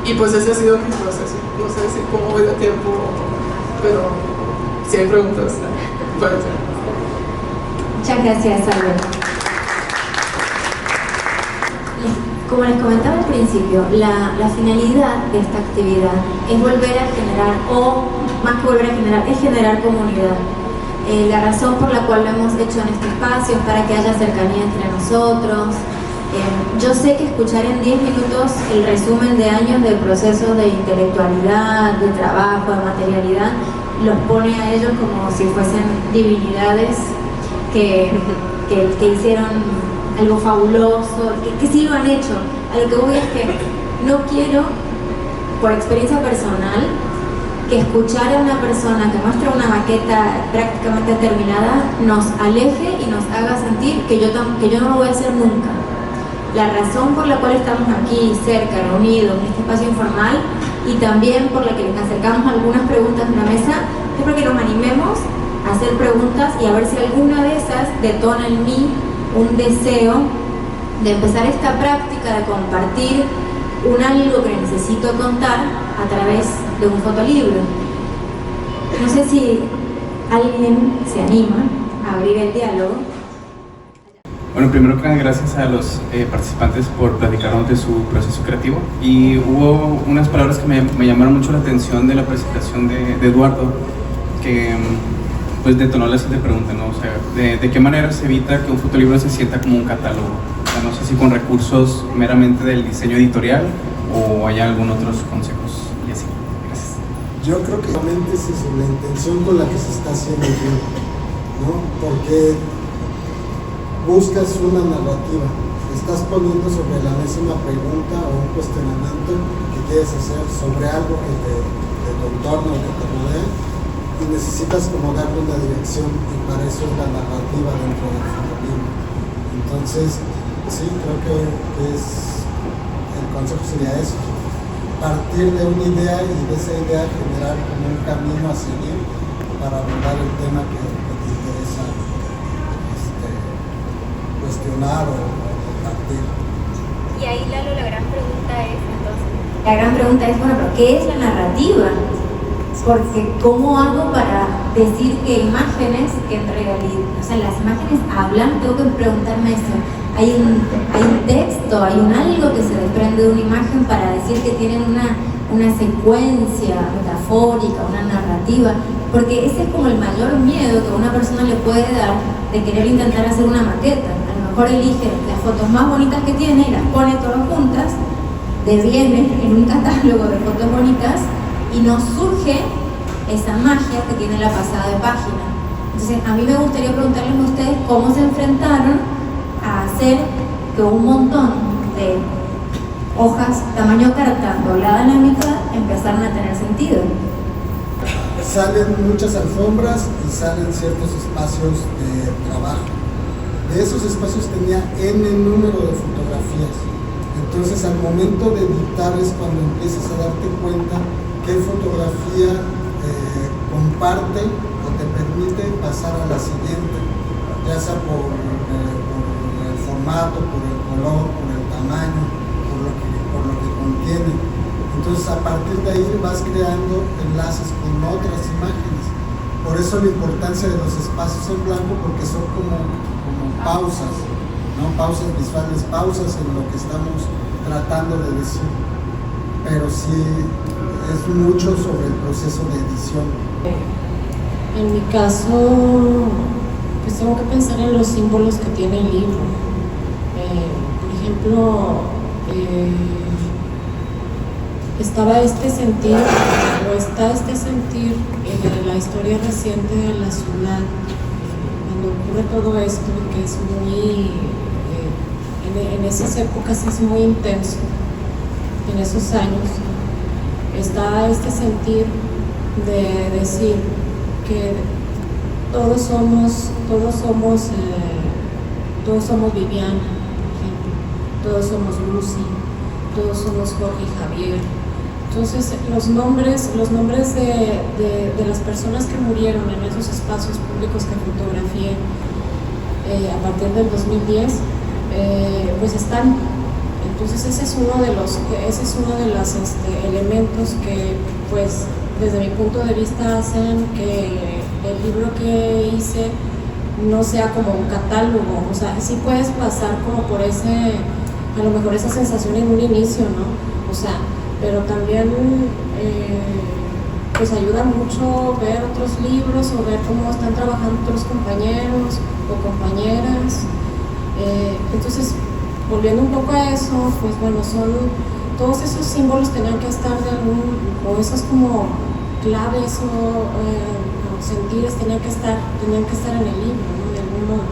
Y pues ese ha sido mi proceso. No sé si cómo voy de tiempo, pero si hay preguntas, pueden ser. Muchas gracias, Albert. Como les comentaba al principio, la finalidad de esta actividad es volver a generar, o más que volver a generar, es generar comunidad. La razón por la cual lo hemos hecho en este espacio es para que haya cercanía entre nosotros. Yo sé que escuchar en 10 minutos el resumen de años del proceso de intelectualidad, de trabajo, de materialidad, los pone a ellos como si fuesen divinidades que hicieron algo fabuloso, que sí lo han hecho. A lo que voy es que no quiero, por experiencia personal, que escuchar a una persona que muestra una maqueta prácticamente terminada nos aleje y nos haga sentir que yo no lo voy a hacer nunca. la razón por la cual estamos aquí cerca, reunidos en este espacio informal, y también por la que les acercamos algunas preguntas en la mesa, es porque nos animemos a hacer preguntas y a ver si alguna de esas detona en mí un deseo de empezar esta práctica de compartir un algo que necesito contar a través de un fotolibro. No sé si alguien se anima a abrir el diálogo. Bueno, primero que nada, gracias a los participantes por platicarnos de su proceso creativo. Y hubo unas palabras que me llamaron mucho la atención de la presentación de Eduardo, que pues detonó la siguiente pregunta, ¿no? O sea, ¿de qué manera se evita que un fotolibro se sienta como un catálogo? O sea, no sé si con recursos meramente del diseño editorial o hay algún otros consejos y así. Gracias. Yo creo que realmente es eso, la intención con la que se está haciendo el libro, ¿no? Porque buscas una narrativa, estás poniendo sobre la mesa una pregunta o un cuestionamiento que quieres hacer sobre algo que de tu entorno, que te rodea, y necesitas como darle una dirección, y para eso es la narrativa dentro del fotolibro. Entonces, sí, creo que el consejo sería eso, partir de una idea y de esa idea generar como un camino a seguir para abordar el tema que te interesa cuestionar o compartir. Y ahí, Lalo, la gran pregunta es, entonces, bueno, pero ¿qué es la narrativa? Porque ¿cómo hago para decir que imágenes, que en realidad, o sea, las imágenes hablan? Tengo que preguntarme eso. Hay un texto, hay un algo que se desprende de una imagen para decir que tienen una secuencia metafórica, una narrativa, porque ese es como el mayor miedo que una persona le puede dar de querer intentar hacer una maqueta. A lo mejor elige las fotos más bonitas que tiene y las pone todas juntas, deviene en un catálogo de fotos bonitas y no surge esa magia que tiene la pasada de página. Entonces, a mí me gustaría preguntarles a ustedes cómo se enfrentaron a hacer que un montón de hojas tamaño carta doblada en la mitad empezaron a tener sentido. Salen muchas alfombras y salen ciertos espacios de trabajo. De esos espacios tenía N número de fotografías. Entonces, al momento de editar es cuando empiezas a darte cuenta qué fotografía comparte o te permite pasar a la siguiente, ya sea por el formato, por el color, por el tamaño, por lo que contiene. Entonces, a partir de ahí vas creando enlaces con otras imágenes. Por eso la importancia de los espacios en blanco, porque son como pausas, ¿no? Pausas visuales, pausas en lo que estamos tratando de decir. Pero sí es mucho sobre el proceso de edición. En mi caso, pues tengo que pensar en los símbolos que tiene el libro. Por ejemplo, estaba este sentir, o está este sentir en la historia reciente de la ciudad, cuando ocurre todo esto, que es muy, en esas épocas es muy intenso, en esos años, está este sentir de decir que todos somos Viviana, por ejemplo, todos somos Lucy, todos somos Jorge y Javier. Entonces, los nombres de las personas que murieron en esos espacios públicos que fotografié a partir del 2010, pues están. Entonces, ese es uno de los elementos que, pues, desde mi punto de vista hacen que el libro que hice no sea como un catálogo. O sea, sí puedes pasar como por a lo mejor esa sensación en un inicio, ¿no? O sea, pero también pues ayuda mucho ver otros libros o ver cómo están trabajando otros compañeros o compañeras. Entonces, volviendo un poco a eso, pues bueno, todos esos símbolos tenían que estar o esas como claves o sentires tenían que estar en el libro, ¿no? De algún modo.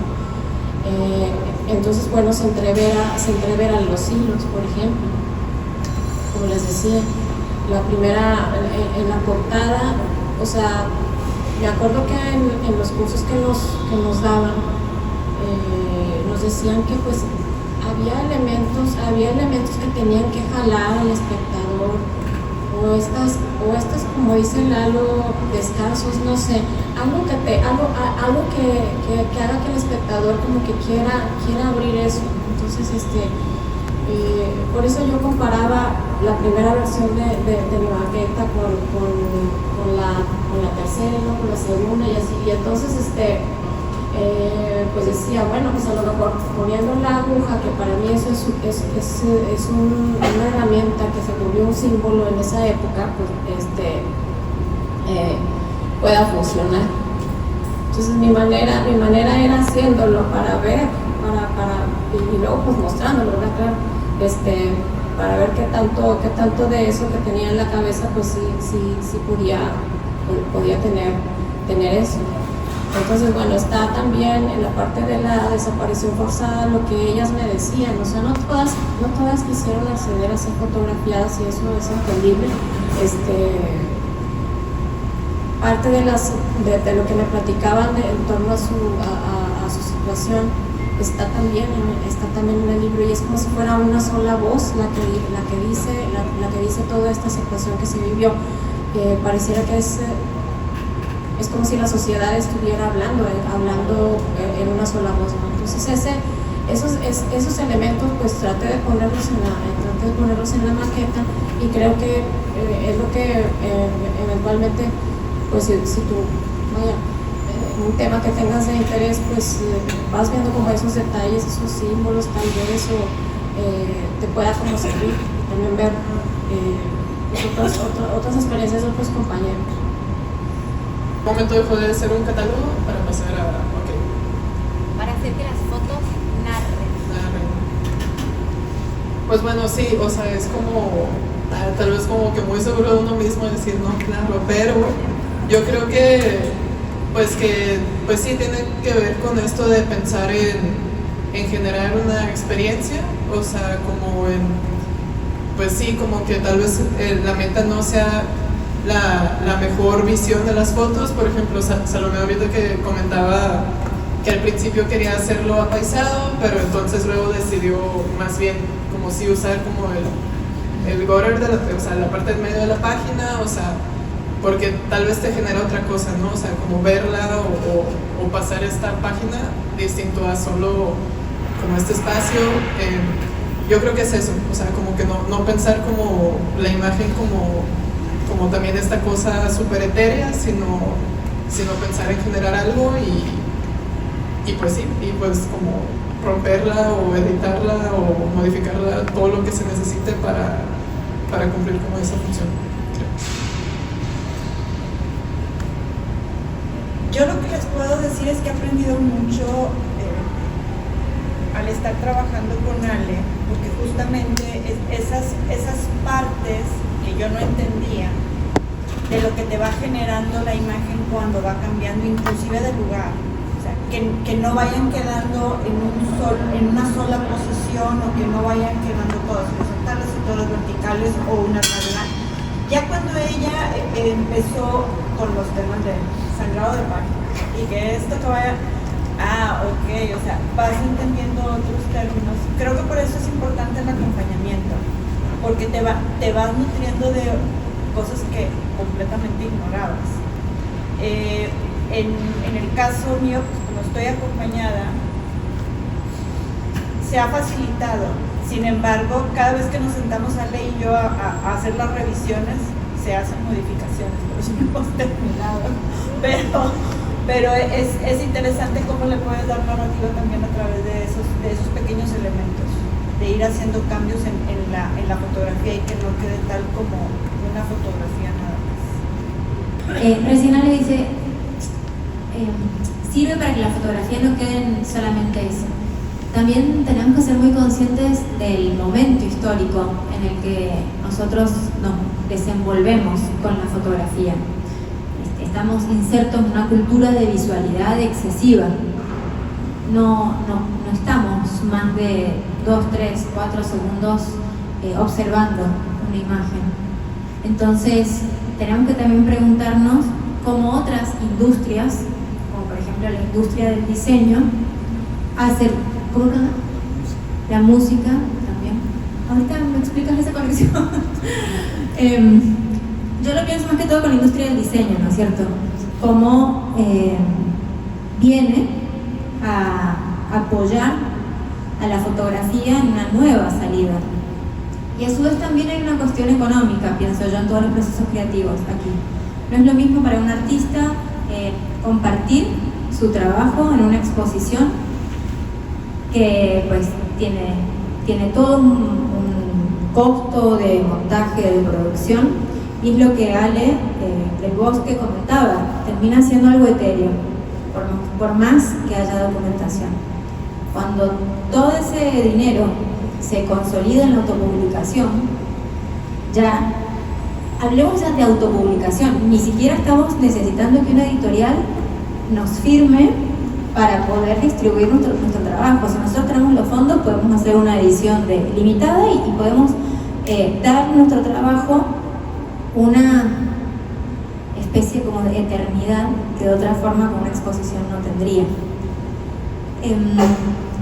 Entonces, bueno, se entreveran los hilos, por ejemplo. Como les decía, la primera, en la portada, o sea, me acuerdo que en los cursos que nos daban, nos decían que pues había elementos que tenían que jalar al espectador, o estas como dice Lalo, descansos, no sé, algo que haga que el espectador como que quiera abrir eso. Entonces por eso yo comparaba la primera versión de mi maqueta con la tercera, ¿no? Con la segunda y así, y entonces pues decía, bueno, pues a lo mejor poniendo la aguja, que para mí eso es una herramienta que se volvió un símbolo en esa época, pues pueda funcionar. Entonces mi manera era haciéndolo para ver, y luego pues mostrándolo, ¿verdad? Claro, para ver qué tanto de eso que tenía en la cabeza, pues sí podía tener eso. Entonces, bueno, está también en la parte de la desaparición forzada lo que ellas me decían, o sea, no todas quisieron acceder a ser fotografiadas, y eso es entendible. Parte de lo que me platicaban en torno a su situación está también en el libro, y es como si fuera una sola voz la que dice toda esta situación que se vivió. Pareciera que es como si la sociedad estuviera hablando en una sola voz, ¿no? Entonces esos elementos pues traté de ponerlos en la maqueta, y creo que es lo que eventualmente, pues si tú, un tema que tengas de interés, pues vas viendo como esos detalles, esos símbolos, tal vez, o te pueda como servir también ver pues, otras experiencias de otros compañeros. Momento dejó de ser un catálogo para pasar a... Okay. Para hacer que las fotos narren. Pues bueno, sí, o sea, es como tal vez como que muy seguro de uno mismo decir no, claro, pero yo creo que pues sí tiene que ver con esto de pensar en generar una experiencia, o sea, como pues sí, como que tal vez la meta no sea la mejor visión de las fotos. Por ejemplo, Salomé ahorita que comentaba que al principio quería hacerlo apaisado, pero entonces luego decidió más bien como si usar como el gutter o sea, la parte en medio de la página, o sea, porque tal vez te genera otra cosa, ¿no? O sea, como verla o pasar esta página distinto a solo como este espacio. Yo creo que es eso, o sea, como que no pensar como la imagen como también esta cosa súper etérea, sino pensar en generar algo y pues sí, y pues como romperla o editarla o modificarla, todo lo que se necesite para cumplir como esa función. Yo lo que les puedo decir es que he aprendido mucho al estar trabajando con Ale, porque justamente esas partes que yo no entendía de lo que te va generando la imagen cuando va cambiando inclusive de lugar, o sea, que no vayan quedando en una sola posición, o que no vayan quedando todas horizontales y todas verticales o una regla. Ya cuando ella empezó con los temas de sangrado de páginas y que esto que vaya, ok, o sea, vas entendiendo otros términos. Creo que por eso es importante el acompañamiento, porque te vas nutriendo de cosas que completamente ignorabas. En el caso mío, pues, como estoy acompañada, se ha facilitado. Sin embargo, cada vez que nos sentamos Ale y yo a hacer las revisiones, se hacen modificaciones, por eso no hemos terminado. Pero es interesante cómo le puedes dar narrativa también a través de esos pequeños elementos, de ir haciendo cambios en la fotografía y que no quede tal como una fotografía nada más. Recién Ale dice, sirve para que la fotografía no quede en solamente eso. También tenemos que ser muy conscientes del momento histórico en el que nosotros nos desenvolvemos con la fotografía. Estamos insertos en una cultura de visualidad excesiva. No estamos más de 2, 3, 4 segundos observando una imagen. Entonces, tenemos que también preguntarnos cómo otras industrias, como por ejemplo la industria del diseño, la música también. Ahorita me explicas esa conexión. Yo lo pienso más que todo con la industria del diseño, ¿no es cierto? Cómo viene a apoyar a la fotografía en una nueva salida. Y a su vez también hay una cuestión económica, pienso yo, en todos los procesos creativos aquí. No es lo mismo para un artista compartir su trabajo en una exposición que pues tiene todo un costo de montaje, de producción, y es lo que Ale del Bosque comentaba, termina siendo algo etéreo, por más que haya documentación. Cuando todo ese dinero se consolida en la autopublicación, hablemos ya de autopublicación, ni siquiera estamos necesitando que una editorial nos firme para poder distribuir nuestro trabajo. Si nosotros tenemos los fondos, podemos hacer una edición limitada y podemos dar nuestro trabajo una especie como de eternidad que de otra forma con una exposición no tendría.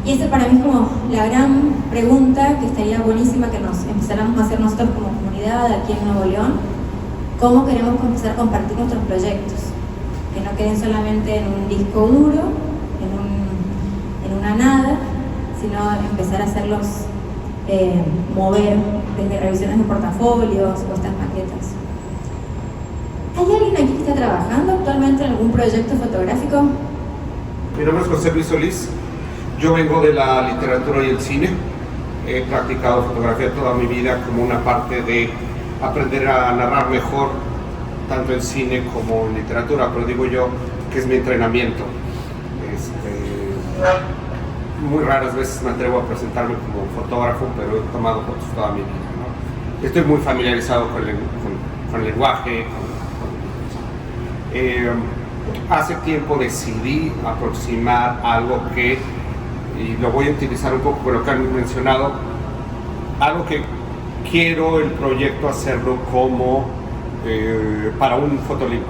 Y esa para mí es como la gran pregunta que estaría buenísima que nos empezáramos a hacer nosotros como comunidad aquí en Nuevo León. ¿Cómo queremos empezar a compartir nuestros proyectos? Que no queden solamente en un disco duro, en una nada, sino empezar a hacerlos mover desde revisiones de portafolios o estas maquetas. ¿Hay alguien aquí que está trabajando actualmente en algún proyecto fotográfico? Mi nombre es José Luis Solís. Yo vengo de la literatura y el cine. He practicado fotografía toda mi vida como una parte de aprender a narrar mejor, tanto en cine como en literatura, pero digo yo que es mi entrenamiento. Muy raras veces me atrevo a presentarme como fotógrafo, pero he tomado fotos toda mi vida, ¿no? Estoy muy familiarizado con el lenguaje. Hace tiempo decidí aproximar algo que, y lo voy a utilizar un poco por lo que han mencionado, algo que quiero el proyecto hacerlo como para un fotolibro.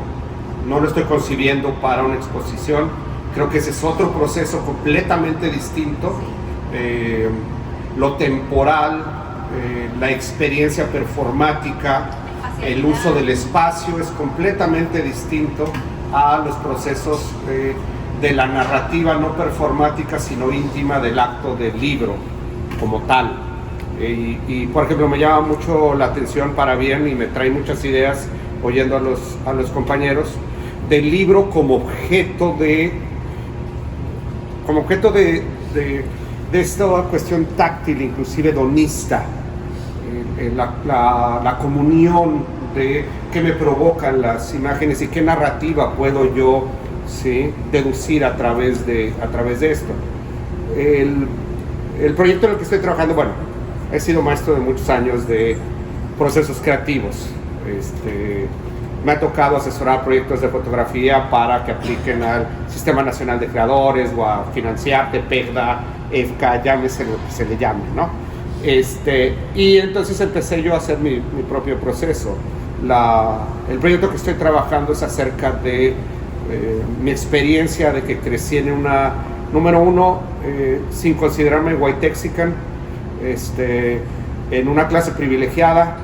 No lo estoy concibiendo para una exposición. Creo que ese es otro proceso completamente distinto. Lo temporal, la experiencia performática, el uso del espacio es completamente distinto a los procesos de la narrativa no performática, sino íntima del acto del libro como tal. Y por ejemplo, me llama mucho la atención para bien y me trae muchas ideas oyendo a los compañeros del libro como objeto de esta cuestión táctil, inclusive hedonista, la comunión de qué me provocan las imágenes y qué narrativa puedo yo, ¿sí?, deducir a través de esto. El proyecto en el que estoy trabajando, bueno, he sido maestro de muchos años de procesos creativos. Me ha tocado asesorar proyectos de fotografía para que apliquen al Sistema Nacional de Creadores o a Financiarte, PEGDA, EFCA, llámese lo que se le llame, ¿no? Y entonces empecé yo a hacer mi propio proceso. El proyecto que estoy trabajando es acerca de mi experiencia de que crecí en una, número uno, sin considerarme whitexican, en una clase privilegiada,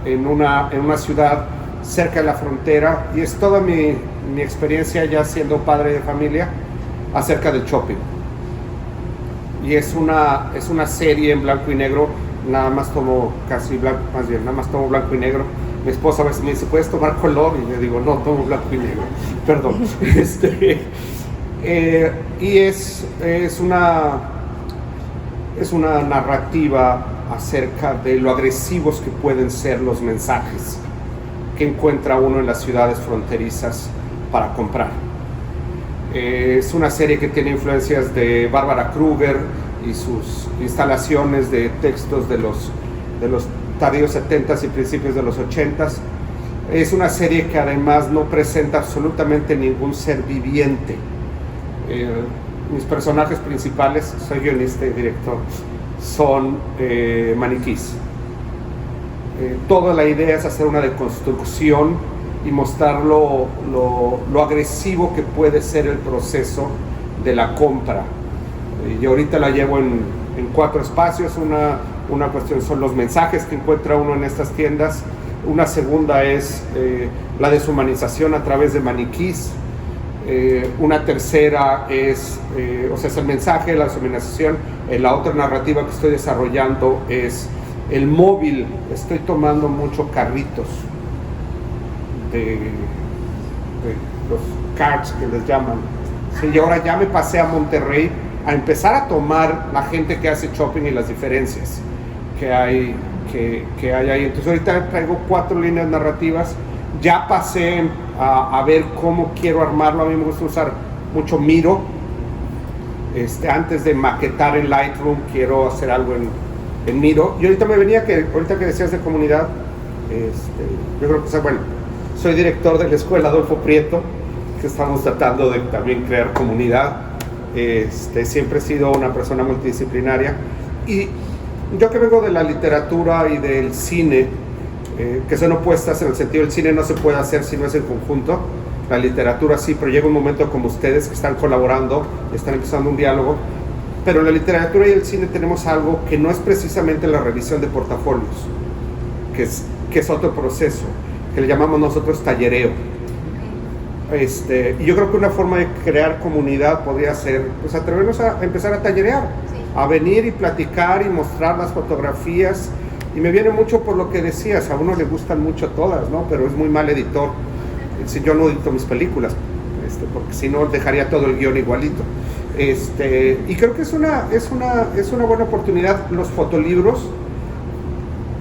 en una ciudad cerca de la frontera, y es toda mi experiencia ya siendo padre de familia acerca del shopping. Y es una serie en blanco y negro, nada más tomo blanco y negro. Mi esposa a veces me dice, ¿puedes tomar color? Y le digo, no, tomo blanco y negro, perdón. Y es una narrativa acerca de lo agresivos que pueden ser los mensajes que encuentra uno en las ciudades fronterizas para comprar. Es una serie que tiene influencias de Barbara Kruger y sus instalaciones de textos de los tardíos 70s y principios de los 80s. Es una serie que además no presenta absolutamente ningún ser viviente. Mis personajes principales, soy guionista y director, son maniquís. Toda la idea es hacer una deconstrucción y mostrar lo agresivo que puede ser el proceso de la compra. Yo ahorita la llevo en 4 espacios. Una cuestión son los mensajes que encuentra uno en estas tiendas. Una segunda es la deshumanización a través de maniquís. Una tercera es, es el mensaje, la deshumanización. La otra narrativa que estoy desarrollando es el móvil. Estoy tomando mucho carritos de los carts que les llaman. Sí, y ahora ya me pasé a Monterrey a empezar a tomar la gente que hace shopping y las diferencias que hay ahí. Entonces ahorita traigo 4 líneas narrativas. Ya pasé a ver cómo quiero armarlo. A mí me gusta usar mucho Miro. Antes de maquetar en Lightroom, quiero hacer algo en Miro. Y ahorita ahorita que decías de comunidad, yo creo que, bueno, soy director de la escuela Adolfo Prieto, que estamos tratando de también crear comunidad. Siempre he sido una persona multidisciplinaria. Y yo que vengo de la literatura y del cine, que son opuestas en el sentido del cine no se puede hacer si no es en conjunto, la literatura sí, pero llega un momento como ustedes que están colaborando, están empezando un diálogo, pero en la literatura y el cine tenemos algo que no es precisamente la revisión de portafolios, que es otro proceso, que le llamamos nosotros tallereo. Y yo creo que una forma de crear comunidad podría ser, pues, atrevernos a empezar a tallerear, sí, a venir y platicar y mostrar las fotografías. Y me viene mucho por lo que decías, a uno le gustan mucho todas, ¿no? Pero es muy mal editor. Si yo no edito mis películas, porque si no dejaría todo el guión igualito. Y creo que es una buena oportunidad los fotolibros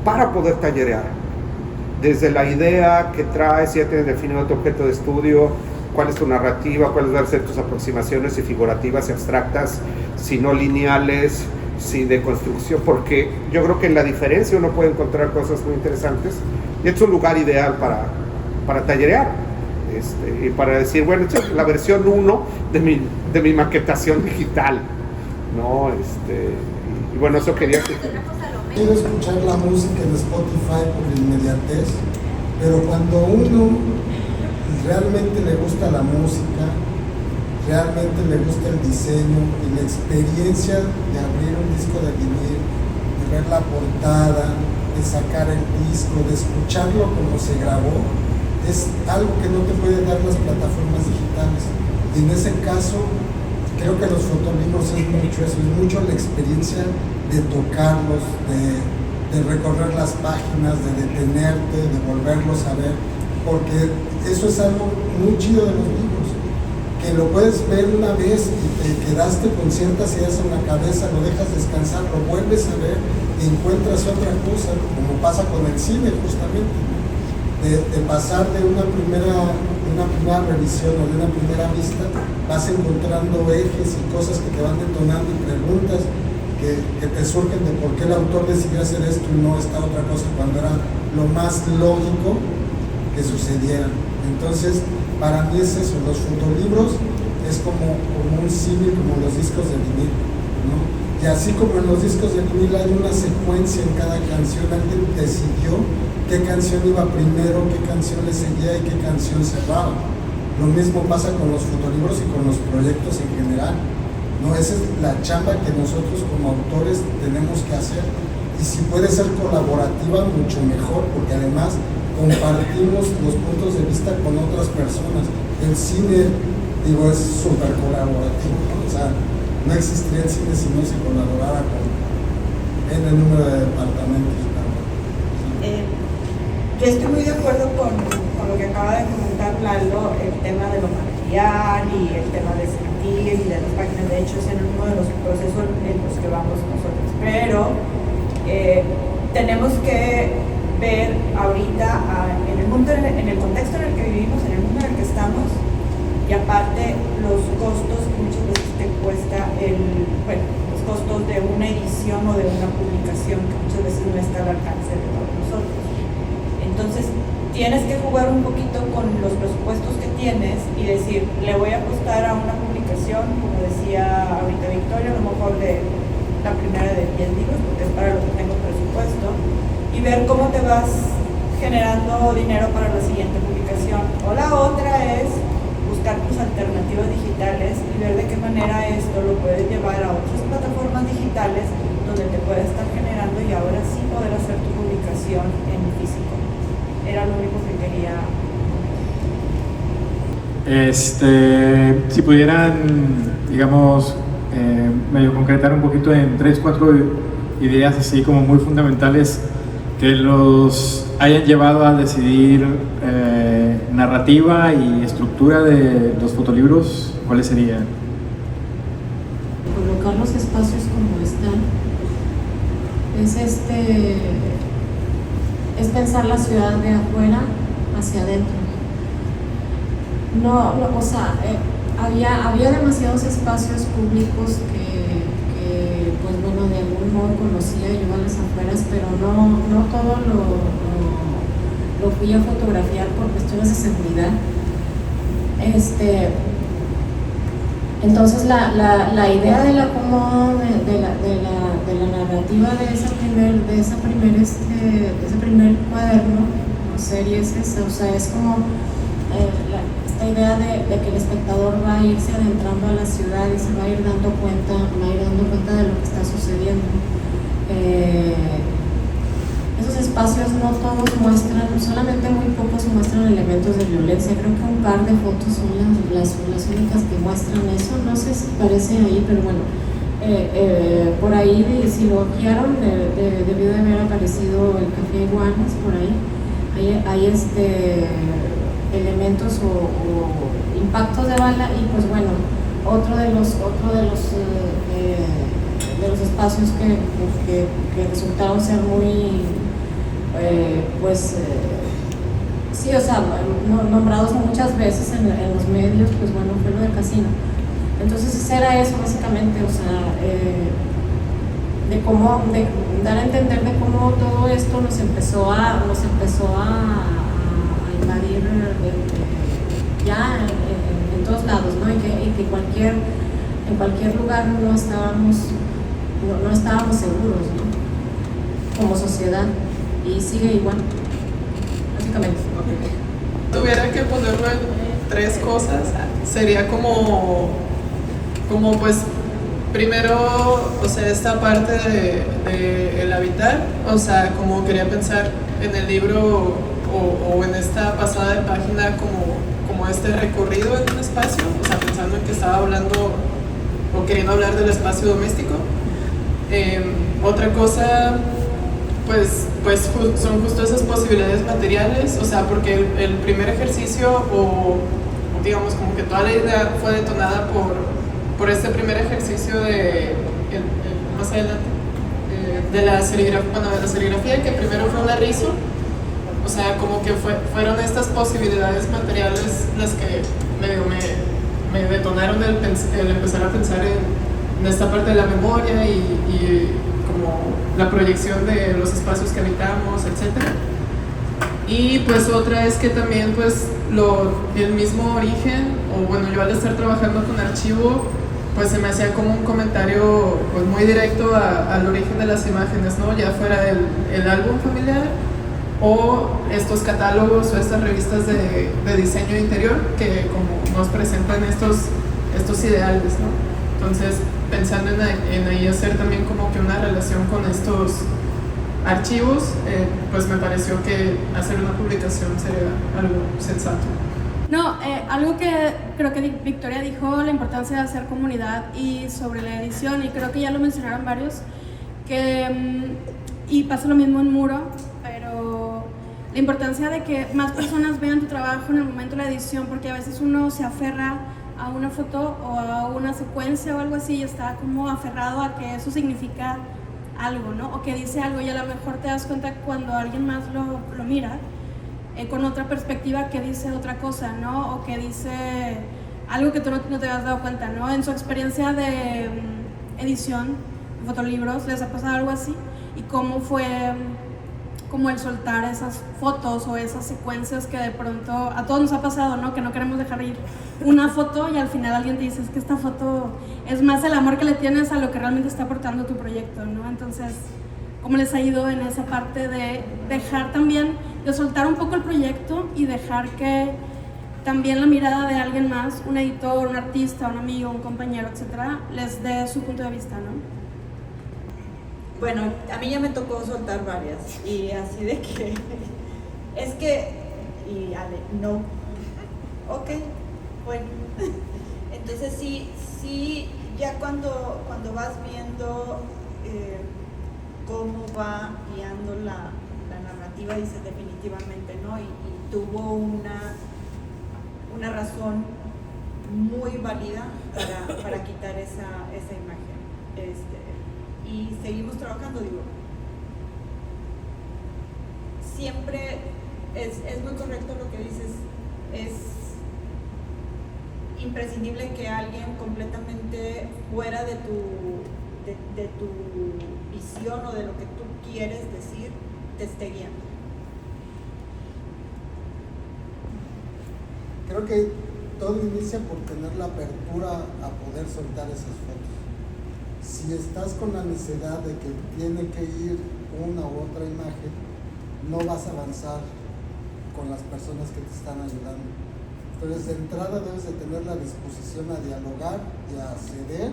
para poder tallerear. Desde la idea que traes, ya tienes definido tu objeto de estudio, cuál es tu narrativa, cuáles van a ser tus aproximaciones y figurativas y abstractas, si no lineales, si de construcción, porque yo creo que en la diferencia uno puede encontrar cosas muy interesantes y es un lugar ideal para tallerear y para decir, bueno, esta es la versión 1 de mi maquetación digital, ¿no? Y bueno, eso quería que... Quiero escuchar la música en Spotify por inmediatez, pero cuando uno realmente le gusta la música, realmente le gusta el diseño y la experiencia de abrir un disco de vinil, de ver la portada, de sacar el disco, de escucharlo como se grabó, es algo que no te pueden dar las plataformas digitales. Y en ese caso, creo que los fotolibros es mucho eso, es mucho la experiencia de tocarlos, de recorrer las páginas, de detenerte, de volverlos a ver, porque eso es algo muy chido de los libros, que lo puedes ver una vez y te quedaste con ciertas ideas en la cabeza, lo dejas descansar, lo vuelves a ver y encuentras otra cosa, como pasa con el cine justamente, de pasar de una primera revisión o de una primera vista, vas encontrando ejes y cosas que te van detonando y preguntas que te surgen de por qué el autor decidió hacer esto y no esta otra cosa cuando era lo más lógico que sucediera. Entonces, para mí es eso, los fotolibros es como un símil, como los discos de vinil, ¿no? Y así como en los discos de vinil hay una secuencia en cada canción, alguien decidió qué canción iba primero, qué canción le seguía y qué canción cerraba. Lo mismo pasa con los fotolibros y con los proyectos en general, ¿no? Esa es la chamba que nosotros como autores tenemos que hacer, y si puede ser colaborativa mucho mejor, porque además compartimos los puntos de vista con otras personas. El cine, digo, es súper colaborativo, ¿no? O sea, no existiría el cine si no se colaborara en el número de departamentos. Yo estoy muy de acuerdo con lo que acaba de comentar Lalo, el tema de lo material y el tema de sentir y de las páginas. De hecho, es en uno de los procesos en los que vamos nosotros. Pero tenemos que ver ahorita en el contexto en el que vivimos, en el mundo en el que estamos, y aparte los costos que muchas veces te cuesta los costos de una edición o de una publicación, que muchas veces no está al alcance de todos nosotros. Entonces tienes que jugar un poquito con los presupuestos que tienes y decir, le voy a apostar a una publicación, como decía ahorita Victoria, a lo mejor de la primera de 10 libros, porque es para lo que tengo presupuesto, y ver cómo te vas generando dinero para la siguiente publicación. O la otra es buscar tus alternativas digitales y ver de qué manera esto lo puedes llevar a otras plataformas digitales digitales donde te puedes estar generando y ahora sí poder hacer tu publicación en físico. Era lo único que quería. Si pudieran, digamos, medio concretar un poquito en 3, 4 ideas así como muy fundamentales que los hayan llevado a decidir narrativa y estructura de los fotolibros, ¿cuáles serían? Colocar los espacios como están es pensar la ciudad de afuera hacia adentro. O sea, había demasiados espacios públicos que pues bueno, de algún modo conocía yo a las afueras, pero no todo lo fui a fotografiar por cuestiones de seguridad. Entonces la idea del acomodo de la narrativa de ese primer cuaderno o serie es esa, o sea, es como esta idea de que el espectador va a irse adentrando a la ciudad y se va a ir dando cuenta de lo que está sucediendo. Esos espacios no todos muestran, solamente muy pocos muestran elementos de violencia. Creo que un par de fotos son las únicas que muestran eso. No sé si parece ahí, pero bueno, por ahí, si lo guiaron, debió de haber aparecido el Café Iguanas por ahí. Hay elementos o impactos de bala y pues bueno, otro de los espacios que resultaron ser muy sí, o sea, nombrados muchas veces en los medios, pues bueno, fue lo del casino. Entonces era eso básicamente, o sea, de dar a entender de cómo todo esto nos empezó a invadir ya en todos lados, ¿no? Y que en cualquier lugar no estábamos seguros, ¿no? Como sociedad, y sigue igual, básicamente. Okay. Tuviera que ponerlo en 3 cosas, sería como pues primero, o sea, esta parte de el habitar, o sea, como quería pensar en el libro o en esta pasada de página como este recorrido en un espacio, o sea, pensando en que estaba hablando o queriendo hablar del espacio doméstico. Otra cosa, pues son justo esas posibilidades materiales, o sea, porque el primer ejercicio o digamos como que toda la idea fue detonada por este primer ejercicio más adelante de la serigrafía, que primero fue un arrizo. O sea, como que fueron estas posibilidades materiales las que me detonaron el empezar a pensar en esta parte de la memoria y como la proyección de los espacios que habitamos, etc. Y pues otra es que también pues el mismo origen, o bueno, yo al estar trabajando con archivo, pues se me hacía como un comentario pues muy directo al origen de las imágenes, ¿no? Ya fuera el álbum familiar o estos catálogos o estas revistas de diseño interior que como nos presentan estos ideales, ¿no? Entonces, pensando en ahí hacer también como que una relación con estos archivos, pues me pareció que hacer una publicación sería algo sensato. No, algo que creo que Victoria dijo, la importancia de hacer comunidad y sobre la edición, y creo que ya lo mencionaron varios, y pasa lo mismo en Muro, pero la importancia de que más personas vean tu trabajo en el momento de la edición, porque a veces uno se aferra a una foto o a una secuencia o algo así y está como aferrado a que eso significa algo, ¿no? O que dice algo, y a lo mejor te das cuenta cuando alguien más lo mira con otra perspectiva que dice otra cosa, ¿no? O que dice algo que tú no te habías dado cuenta, ¿no? En su experiencia de edición, de fotolibros, ¿les ha pasado algo así? ¿Y cómo fue como el soltar esas fotos o esas secuencias que de pronto a todos nos ha pasado, ¿no? Que no queremos dejar ir una foto y al final alguien te dice, es que esta foto es más el amor que le tienes a lo que realmente está aportando tu proyecto, ¿no? Entonces, ¿cómo les ha ido en esa parte de dejar también, de soltar un poco el proyecto y dejar que también la mirada de alguien más, un editor, un artista, un amigo, un compañero, etcétera, les dé su punto de vista, ¿no? Bueno, a mí ya me tocó soltar varias y así de que es que, y Ale, no, ok, bueno, entonces sí, ya cuando vas viendo cómo va guiando la narrativa, dices definitivamente no, y tuvo una razón muy válida para quitar esa imagen. Y seguimos trabajando, digo. Siempre es muy correcto lo que dices, es imprescindible que alguien completamente fuera de tu visión o de lo que tú quieres decir te esté guiando. Creo que todo inicia por tener la apertura a poder soltar esas fotos. Si estás con la necesidad de que tiene que ir una u otra imagen, no vas a avanzar con las personas que te están ayudando. Entonces, de entrada debes de tener la disposición a dialogar y a ceder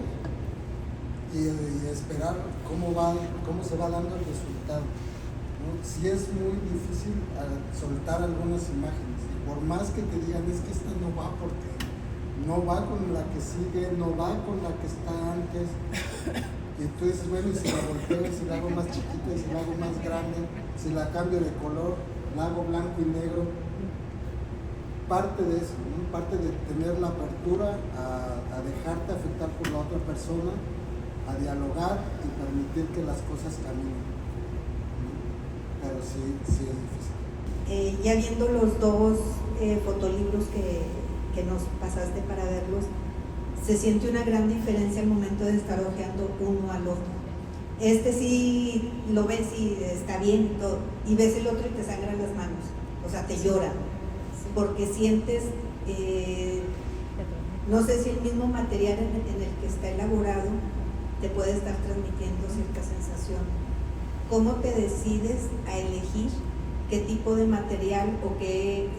y esperar cómo se va dando el resultado, ¿no? Si es muy difícil soltar algunas imágenes, y por más que te digan es que esta no va porque no va con la que sigue, no va con la que está antes, y tú dices, bueno, y si la volteo, si la hago más chiquita, y si la hago más grande, si la cambio de color, la hago blanco y negro. Parte de eso, ¿no? Parte de tener la apertura a dejarte afectar por la otra persona, a dialogar y permitir que las cosas caminen, ¿no? Pero sí es difícil. Ya viendo los dos fotolibros que nos pasaste para verlos, se siente una gran diferencia al momento de estar ojeando uno al otro. Sí lo ves y está bien y todo, y ves el otro y te sangran las manos, o sea, te llora, porque sientes, no sé si el mismo material en el que está elaborado te puede estar transmitiendo cierta sensación. ¿Cómo te decides a elegir qué tipo de material o qué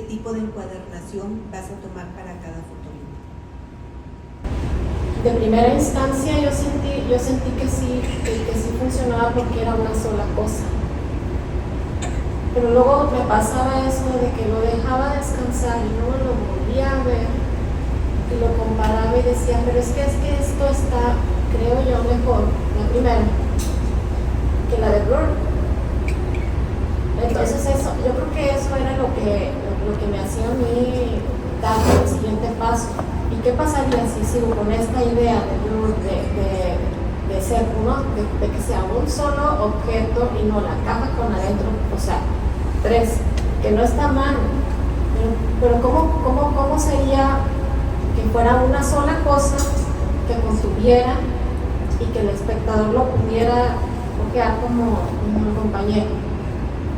tipo de encuadernación vas a tomar para cada fotolibro? De primera instancia yo sentí que sí funcionaba porque era una sola cosa. Pero luego me pasaba eso de que lo dejaba descansar y luego lo volvía a ver y lo comparaba y decía, pero es que esto está, creo yo, mejor, la primera, que la de Blur. Entonces yo creo que eso era lo que me hacía a mí dar el siguiente paso. ¿Y qué pasaría si sigo con esta idea de Blur, de ser uno, de que sea un solo objeto y no la caja con adentro, o sea, 3, que no está mal, pero ¿cómo sería que fuera una sola cosa que contuviera y que el espectador lo pudiera ojear como un compañero,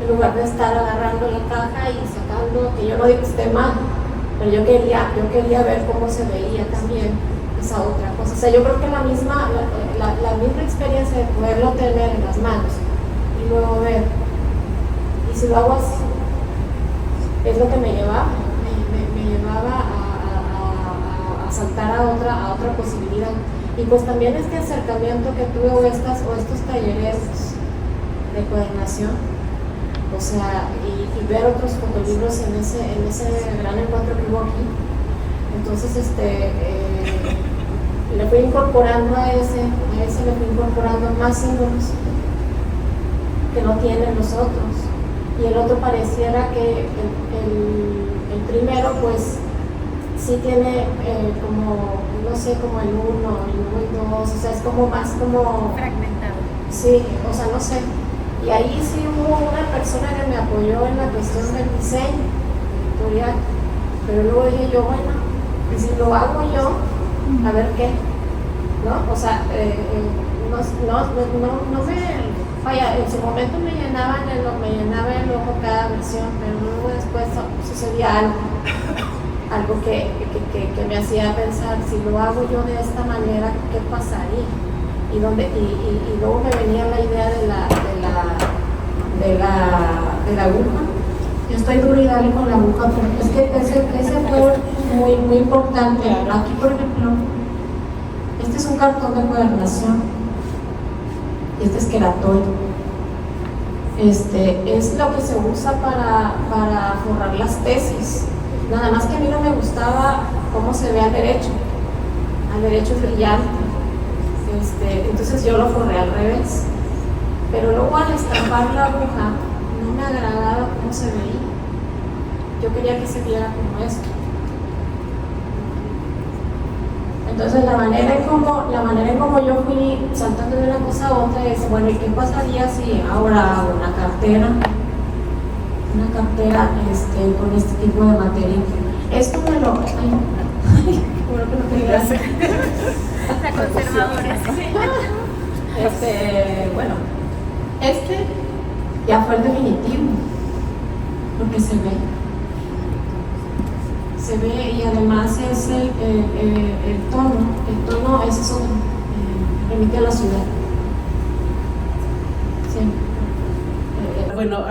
en lugar de estar agarrando la caja y sacando, que yo no digo que esté mal, pero yo quería ver cómo se veía también esa otra cosa. O sea, yo creo que la misma experiencia de poderlo tener en las manos y luego ver, y si lo hago así, es lo que me llevaba a saltar a otra posibilidad. Y pues también este acercamiento que tuve o estos talleres de coordinación, o sea, y ver otros fotolibros en ese gran encuentro que hubo aquí. Entonces le fui incorporando a ese le fui incorporando más símbolos que no tienen los otros, y el otro pareciera que el primero pues sí tiene como, no sé, como el 1 y 2, o sea, es como más como fragmentado. Sí, o sea, no sé. Y ahí sí hubo una persona que me apoyó en la cuestión del diseño editorial, pero luego dije yo, bueno, y si lo hago yo, a ver qué, ¿no? O sea, no me, vaya, en su momento me llenaba el ojo cada versión, pero luego después sucedía algo que me hacía pensar, si lo hago yo de esta manera, ¿qué pasaría? Y luego me venía la idea de la aguja. Yo estoy duro y dale con la aguja, pero es que ese fue muy, muy importante. Aquí, por ejemplo, este es un cartón de cuadernación. y este es queratol. Es lo que se usa para forrar las tesis. Nada más que a mí no me gustaba cómo se ve al derecho es brillante. Entonces yo lo forré al revés. Pero luego al estampar la aguja no me agradaba cómo se veía. Yo quería que se viera como esto. Entonces la manera en como yo fui saltando de una cosa a otra es, bueno, ¿y qué pasaría si ahora hago una cartera con este tipo de material? Esto me lo... Ay, bueno que no te digas. La conservadora. Bueno, ya fue el definitivo, porque se ve y además es el tono ese es otro, remite a la ciudad. Sí. Bueno,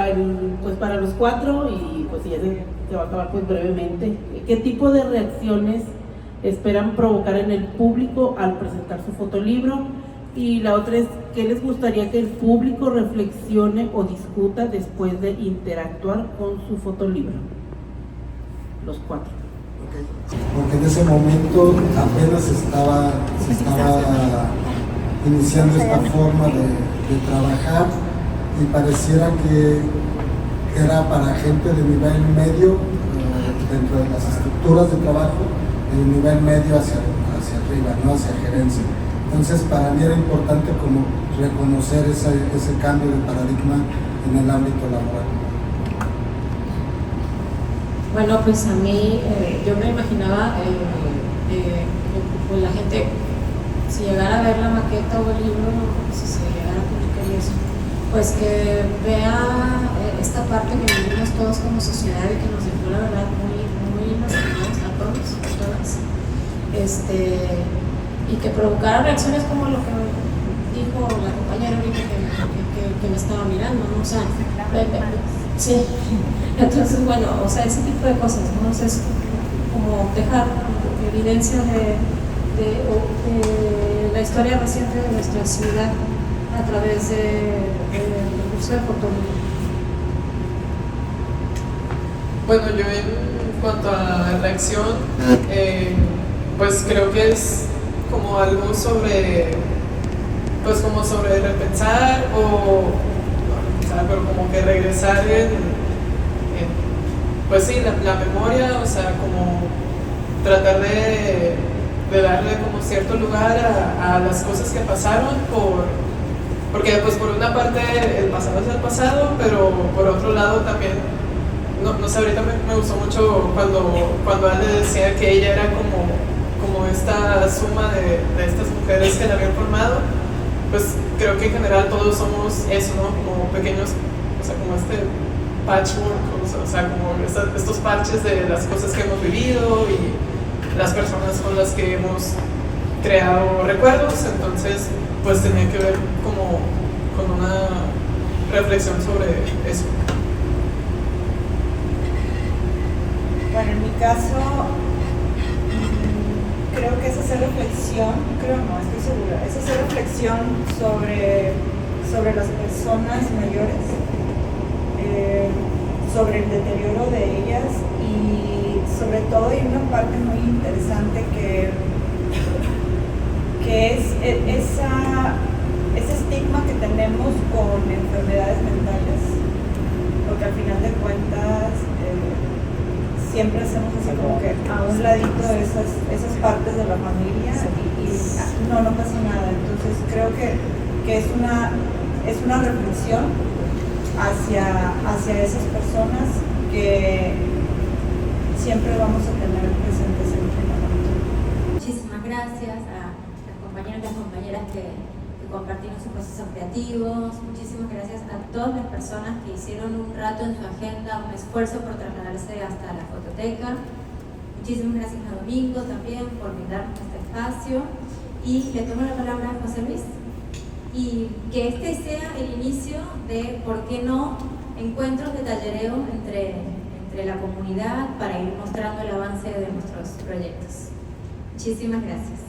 pues para los 4 y pues ya se va a acabar pues brevemente, ¿qué tipo de reacciones esperan provocar en el público al presentar su fotolibro? Y la otra es, ¿qué les gustaría que el público reflexione o discuta después de interactuar con su fotolibro? Los 4. Okay. Porque en ese momento apenas se estaba iniciando esta forma de trabajar y pareciera que era para gente de nivel medio dentro de las estructuras de trabajo, de nivel medio hacia arriba, no hacia gerencia. Entonces para mí era importante como reconocer ese cambio de paradigma en el ámbito laboral. Bueno, pues a mí, yo me imaginaba pues la gente, si llegara a ver la maqueta o el libro, si se llegara a publicar eso, pues que vea esta parte que vivimos todos como sociedad y que nos dejó la verdad muy lastimados a todos, a todas. Y que provocara reacciones como lo que dijo la compañera ahorita que me estaba mirando, ¿no? O sea, sí. Entonces, bueno, o sea, ese tipo de cosas, ¿no? O sea, es como dejar evidencia de la historia reciente de nuestra ciudad a través del recurso de fotolibro. Bueno, yo en cuanto a reacción, pues creo que es como algo sobre repensar pero como que regresar pues sí, la memoria, o sea, como tratar de darle como cierto lugar a las cosas que pasaron, porque pues por una parte el pasado es el pasado, pero por otro lado también, no sé, ahorita me gustó mucho cuando Ale decía que ella era como esta suma de estas mujeres que la habían formado. Pues creo que en general todos somos eso, ¿no? Como pequeños, o sea, como este patchwork, o sea, como estos parches de las cosas que hemos vivido y las personas con las que hemos creado recuerdos. Entonces, pues tenía que ver como con una reflexión sobre eso. Bueno, en mi caso, creo que es hacer reflexión, estoy segura, es hacer reflexión sobre las personas mayores, sobre el deterioro de ellas y sobre todo hay una parte muy interesante que es ese estigma que tenemos con enfermedades mentales, porque al final de cuentas siempre hacemos así como que a un ladito esas partes de la familia y no pasa nada. Entonces creo que es una reflexión hacia esas personas que siempre vamos a tener presentes en el momento. Muchísimas gracias a las compañeros y las compañeras que compartieron sus procesos creativos. Muchísimas gracias a todas las personas que hicieron un rato en su agenda, un esfuerzo por trasladarse hasta la fototeca. Muchísimas gracias a Domingo también por brindarnos este espacio. Y le tomo la palabra a José Luis. Y que este sea el inicio de, ¿por qué no?, encuentros de tallereo entre la comunidad para ir mostrando el avance de nuestros proyectos. Muchísimas gracias.